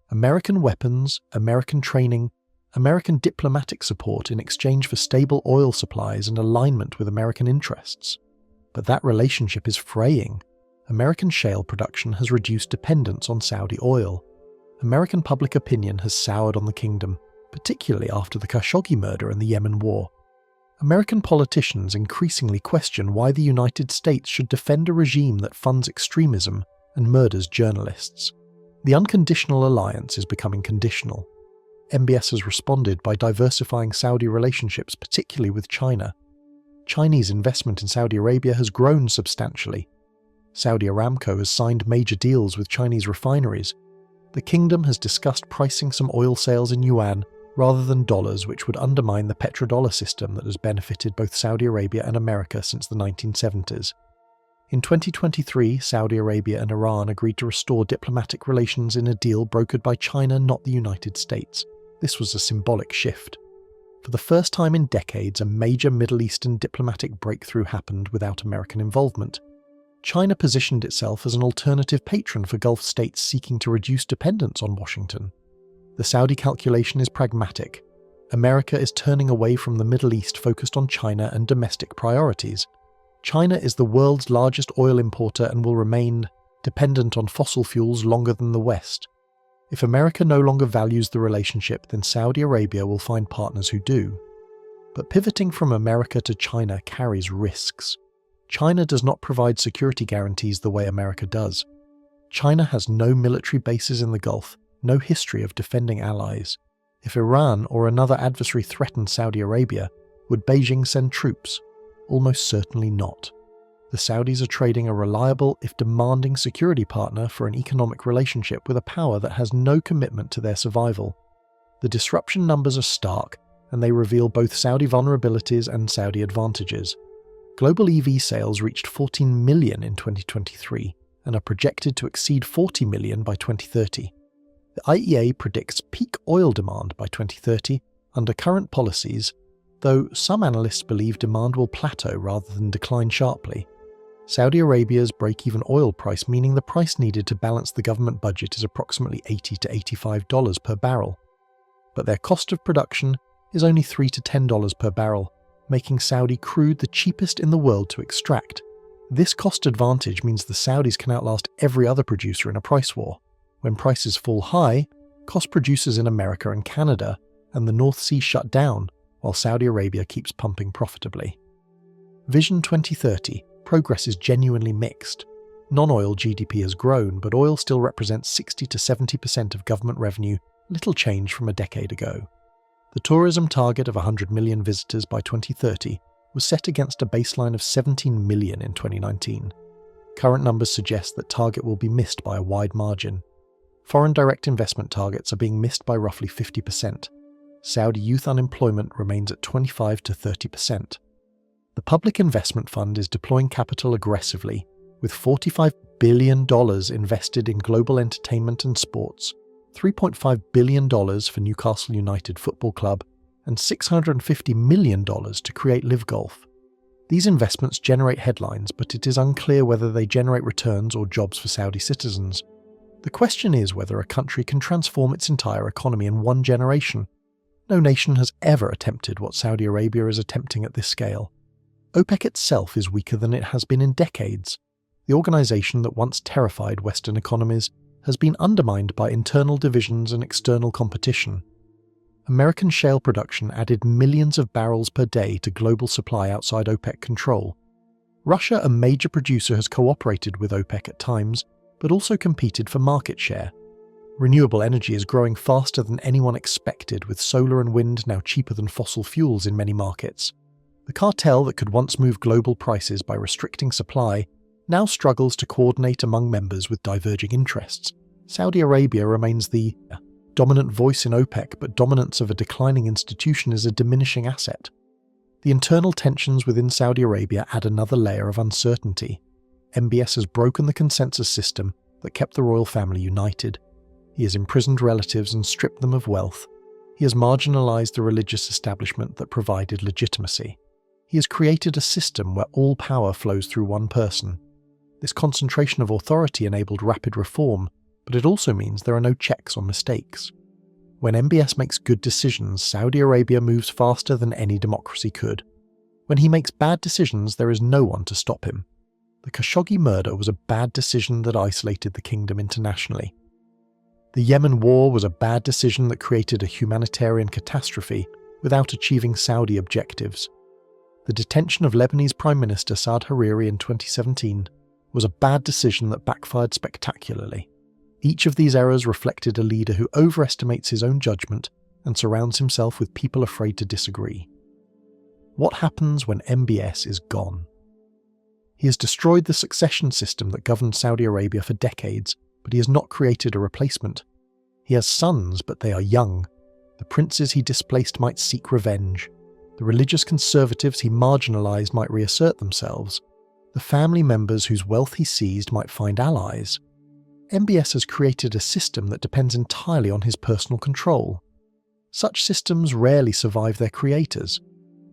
American weapons, American training, American diplomatic support in exchange for stable oil supplies and alignment with American interests. But that relationship is fraying. American shale production has reduced dependence on Saudi oil. American public opinion has soured on the kingdom, particularly after the Khashoggi murder and the Yemen war. American politicians increasingly question why the United States should defend a regime that funds extremism and murders journalists. The unconditional alliance is becoming conditional. MBS has responded by diversifying Saudi relationships, particularly with China. Chinese investment in Saudi Arabia has grown substantially. Saudi Aramco has signed major deals with Chinese refineries. The kingdom has discussed pricing some oil sales in yuan rather than dollars, which would undermine the petrodollar system that has benefited both Saudi Arabia and America since the 1970s. In 2023, Saudi Arabia and Iran agreed to restore diplomatic relations in a deal brokered by China, not the United States. This was a symbolic shift. For the first time in decades, a major Middle Eastern diplomatic breakthrough happened without American involvement. China positioned itself as an alternative patron for Gulf states seeking to reduce dependence on Washington. The Saudi calculation is pragmatic. America is turning away from the Middle East focused on China and domestic priorities. China is the world's largest oil importer and will remain dependent on fossil fuels longer than the West. If America no longer values the relationship, then Saudi Arabia will find partners who do. But pivoting from America to China carries risks. China does not provide security guarantees the way America does. China has no military bases in the Gulf, no history of defending allies. If Iran or another adversary threatened Saudi Arabia, would Beijing send troops? Almost certainly not. The Saudis are trading a reliable, if demanding, security partner for an economic relationship with a power that has no commitment to their survival. The disruption numbers are stark, and they reveal both Saudi vulnerabilities and Saudi advantages. Global EV sales reached 14 million in 2023 and are projected to exceed 40 million by 2030. The IEA predicts peak oil demand by 2030 under current policies, though some analysts believe demand will plateau rather than decline sharply. Saudi Arabia's break-even oil price, meaning the price needed to balance the government budget, is approximately $80 to $85 per barrel. But their cost of production is only $3 to $10 per barrel, making Saudi crude the cheapest in the world to extract. This cost advantage means the Saudis can outlast every other producer in a price war. When prices fall high, cost producers in America and Canada and the North Sea shut down, while Saudi Arabia keeps pumping profitably. Vision 2030. Progress is genuinely mixed. Non-oil GDP has grown, but oil still represents 60 to 70% of government revenue, little change from a decade ago. The tourism target of 100 million visitors by 2030 was set against a baseline of 17 million in 2019. Current numbers suggest that target will be missed by a wide margin. Foreign direct investment targets are being missed by roughly 50%. Saudi youth unemployment remains at 25 to 30%. The Public Investment Fund is deploying capital aggressively, with $45 billion invested in global entertainment and sports, $3.5 billion for Newcastle United Football Club, and $650 million to create Live Golf. These investments generate headlines, but it is unclear whether they generate returns or jobs for Saudi citizens. The question is whether a country can transform its entire economy in one generation. No nation has ever attempted what Saudi Arabia is attempting at this scale. OPEC itself is weaker than it has been in decades. The organization that once terrified Western economies has been undermined by internal divisions and external competition. American shale production added millions of barrels per day to global supply outside OPEC control. Russia, a major producer, has cooperated with OPEC at times, but also competed for market share. Renewable energy is growing faster than anyone expected, with solar and wind now cheaper than fossil fuels in many markets. The cartel that could once move global prices by restricting supply now struggles to coordinate among members with diverging interests. Saudi Arabia remains the dominant voice in OPEC, but dominance of a declining institution is a diminishing asset. The internal tensions within Saudi Arabia add another layer of uncertainty. MBS has broken the consensus system that kept the royal family united. He has imprisoned relatives and stripped them of wealth. He has marginalized the religious establishment that provided legitimacy. He has created a system where all power flows through one person. This concentration of authority enabled rapid reform, but it also means there are no checks on mistakes. When MBS makes good decisions, Saudi Arabia moves faster than any democracy could. When he makes bad decisions, there is no one to stop him. The Khashoggi murder was a bad decision that isolated the kingdom internationally. The Yemen war was a bad decision that created a humanitarian catastrophe without achieving Saudi objectives. The detention of Lebanese Prime Minister Saad Hariri in 2017 was a bad decision that backfired spectacularly. Each of these errors reflected a leader who overestimates his own judgment and surrounds himself with people afraid to disagree. What happens when MBS is gone? He has destroyed the succession system that governed Saudi Arabia for decades, but he has not created a replacement. He has sons, but they are young. The princes he displaced might seek revenge. The religious conservatives he marginalized might reassert themselves. The family members whose wealth he seized might find allies. MBS has created a system that depends entirely on his personal control. Such systems rarely survive their creators.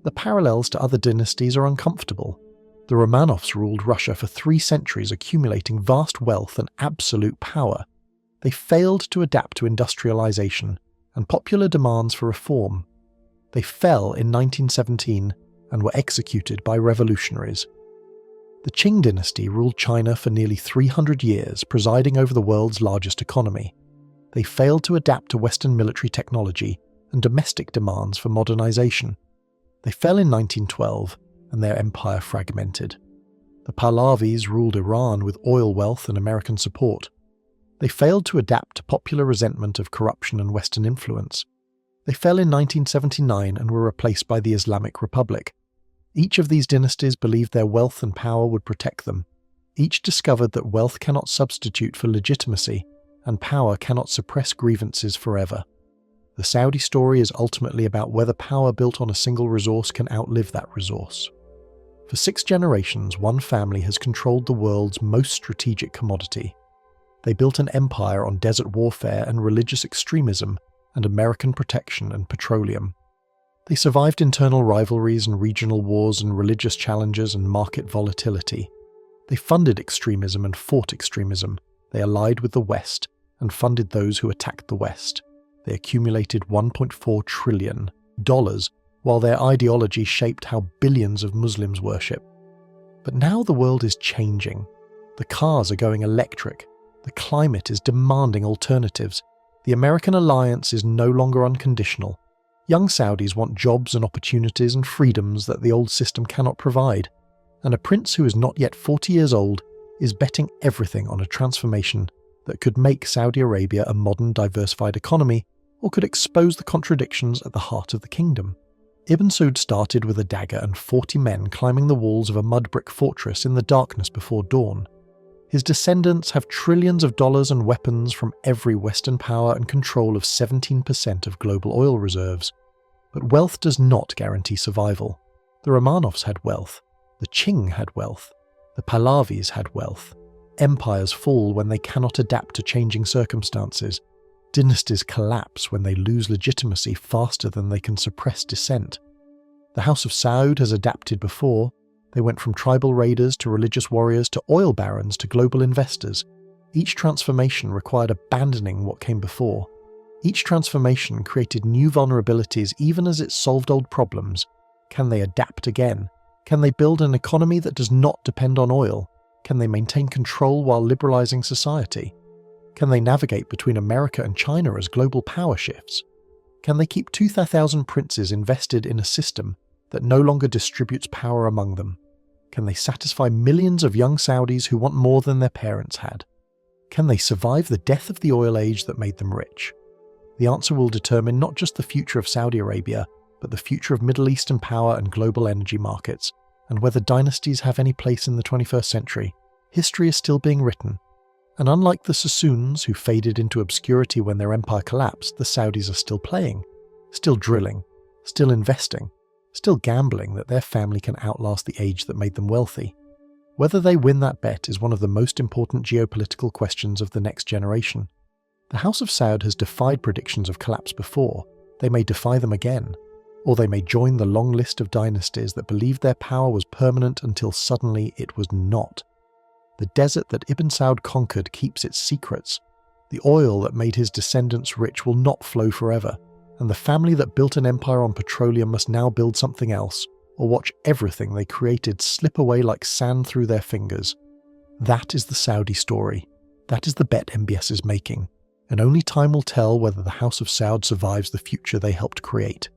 The parallels to other dynasties are uncomfortable. The Romanovs ruled Russia for 3 centuries, accumulating vast wealth and absolute power. They failed to adapt to industrialization and popular demands for reform. They fell in 1917 and were executed by revolutionaries. The Qing dynasty ruled China for nearly 300 years, presiding over the world's largest economy. They failed to adapt to Western military technology and domestic demands for modernization. They fell in 1912, and their empire fragmented. The Pahlavis ruled Iran with oil wealth and American support. They failed to adapt to popular resentment of corruption and Western influence. They fell in 1979 and were replaced by the Islamic Republic. Each of these dynasties believed their wealth and power would protect them. Each discovered that wealth cannot substitute for legitimacy, and power cannot suppress grievances forever. The Saudi story is ultimately about whether power built on a single resource can outlive that resource. For 6 generations, one family has controlled the world's most strategic commodity. They built an empire on desert warfare and religious extremism and American protection and petroleum. They survived internal rivalries and regional wars and religious challenges and market volatility. They funded extremism and fought extremism. They allied with the West and funded those who attacked the West. They accumulated $1.4 trillion, while their ideology shaped how billions of Muslims worship. But now the world is changing. The cars are going electric. The climate is demanding alternatives. The American alliance is no longer unconditional. Young Saudis want jobs and opportunities and freedoms that the old system cannot provide. And a prince who is not yet 40 years old is betting everything on a transformation that could make Saudi Arabia a modern, diversified economy, or could expose the contradictions at the heart of the kingdom. Ibn Saud started with a dagger and 40 men climbing the walls of a mud brick fortress in the darkness before dawn. His descendants have trillions of dollars and weapons from every Western power and control of 17% of global oil reserves. But wealth does not guarantee survival. The Romanovs had wealth. The Qing had wealth. The Pahlavis had wealth. Empires fall when they cannot adapt to changing circumstances. Dynasties collapse when they lose legitimacy faster than they can suppress dissent. The House of Saud has adapted before. They went from tribal raiders to religious warriors to oil barons to global investors. Each transformation required abandoning what came before. Each transformation created new vulnerabilities even as it solved old problems. Can they adapt again? Can they build an economy that does not depend on oil? Can they maintain control while liberalizing society? Can they navigate between America and China as global power shifts? Can they keep 2,000 princes invested in a system that no longer distributes power among them? Can they satisfy millions of young Saudis who want more than their parents had? Can they survive the death of the oil age that made them rich? The answer will determine not just the future of Saudi Arabia, but the future of Middle Eastern power and global energy markets, and whether dynasties have any place in the 21st century. History is still being written. And unlike the Sassoons, who faded into obscurity when their empire collapsed, the Saudis are still playing, still drilling, still investing, still gambling that their family can outlast the age that made them wealthy. Whether they win that bet is one of the most important geopolitical questions of the next generation. The House of Saud has defied predictions of collapse before. They may defy them again. Or they may join the long list of dynasties that believed their power was permanent until suddenly it was not. The desert that Ibn Saud conquered keeps its secrets. The oil that made his descendants rich will not flow forever, and the family that built an empire on petroleum must now build something else, or watch everything they created slip away like sand through their fingers. That is the Saudi story. That is the bet MBS is making, and only time will tell whether the House of Saud survives the future they helped create.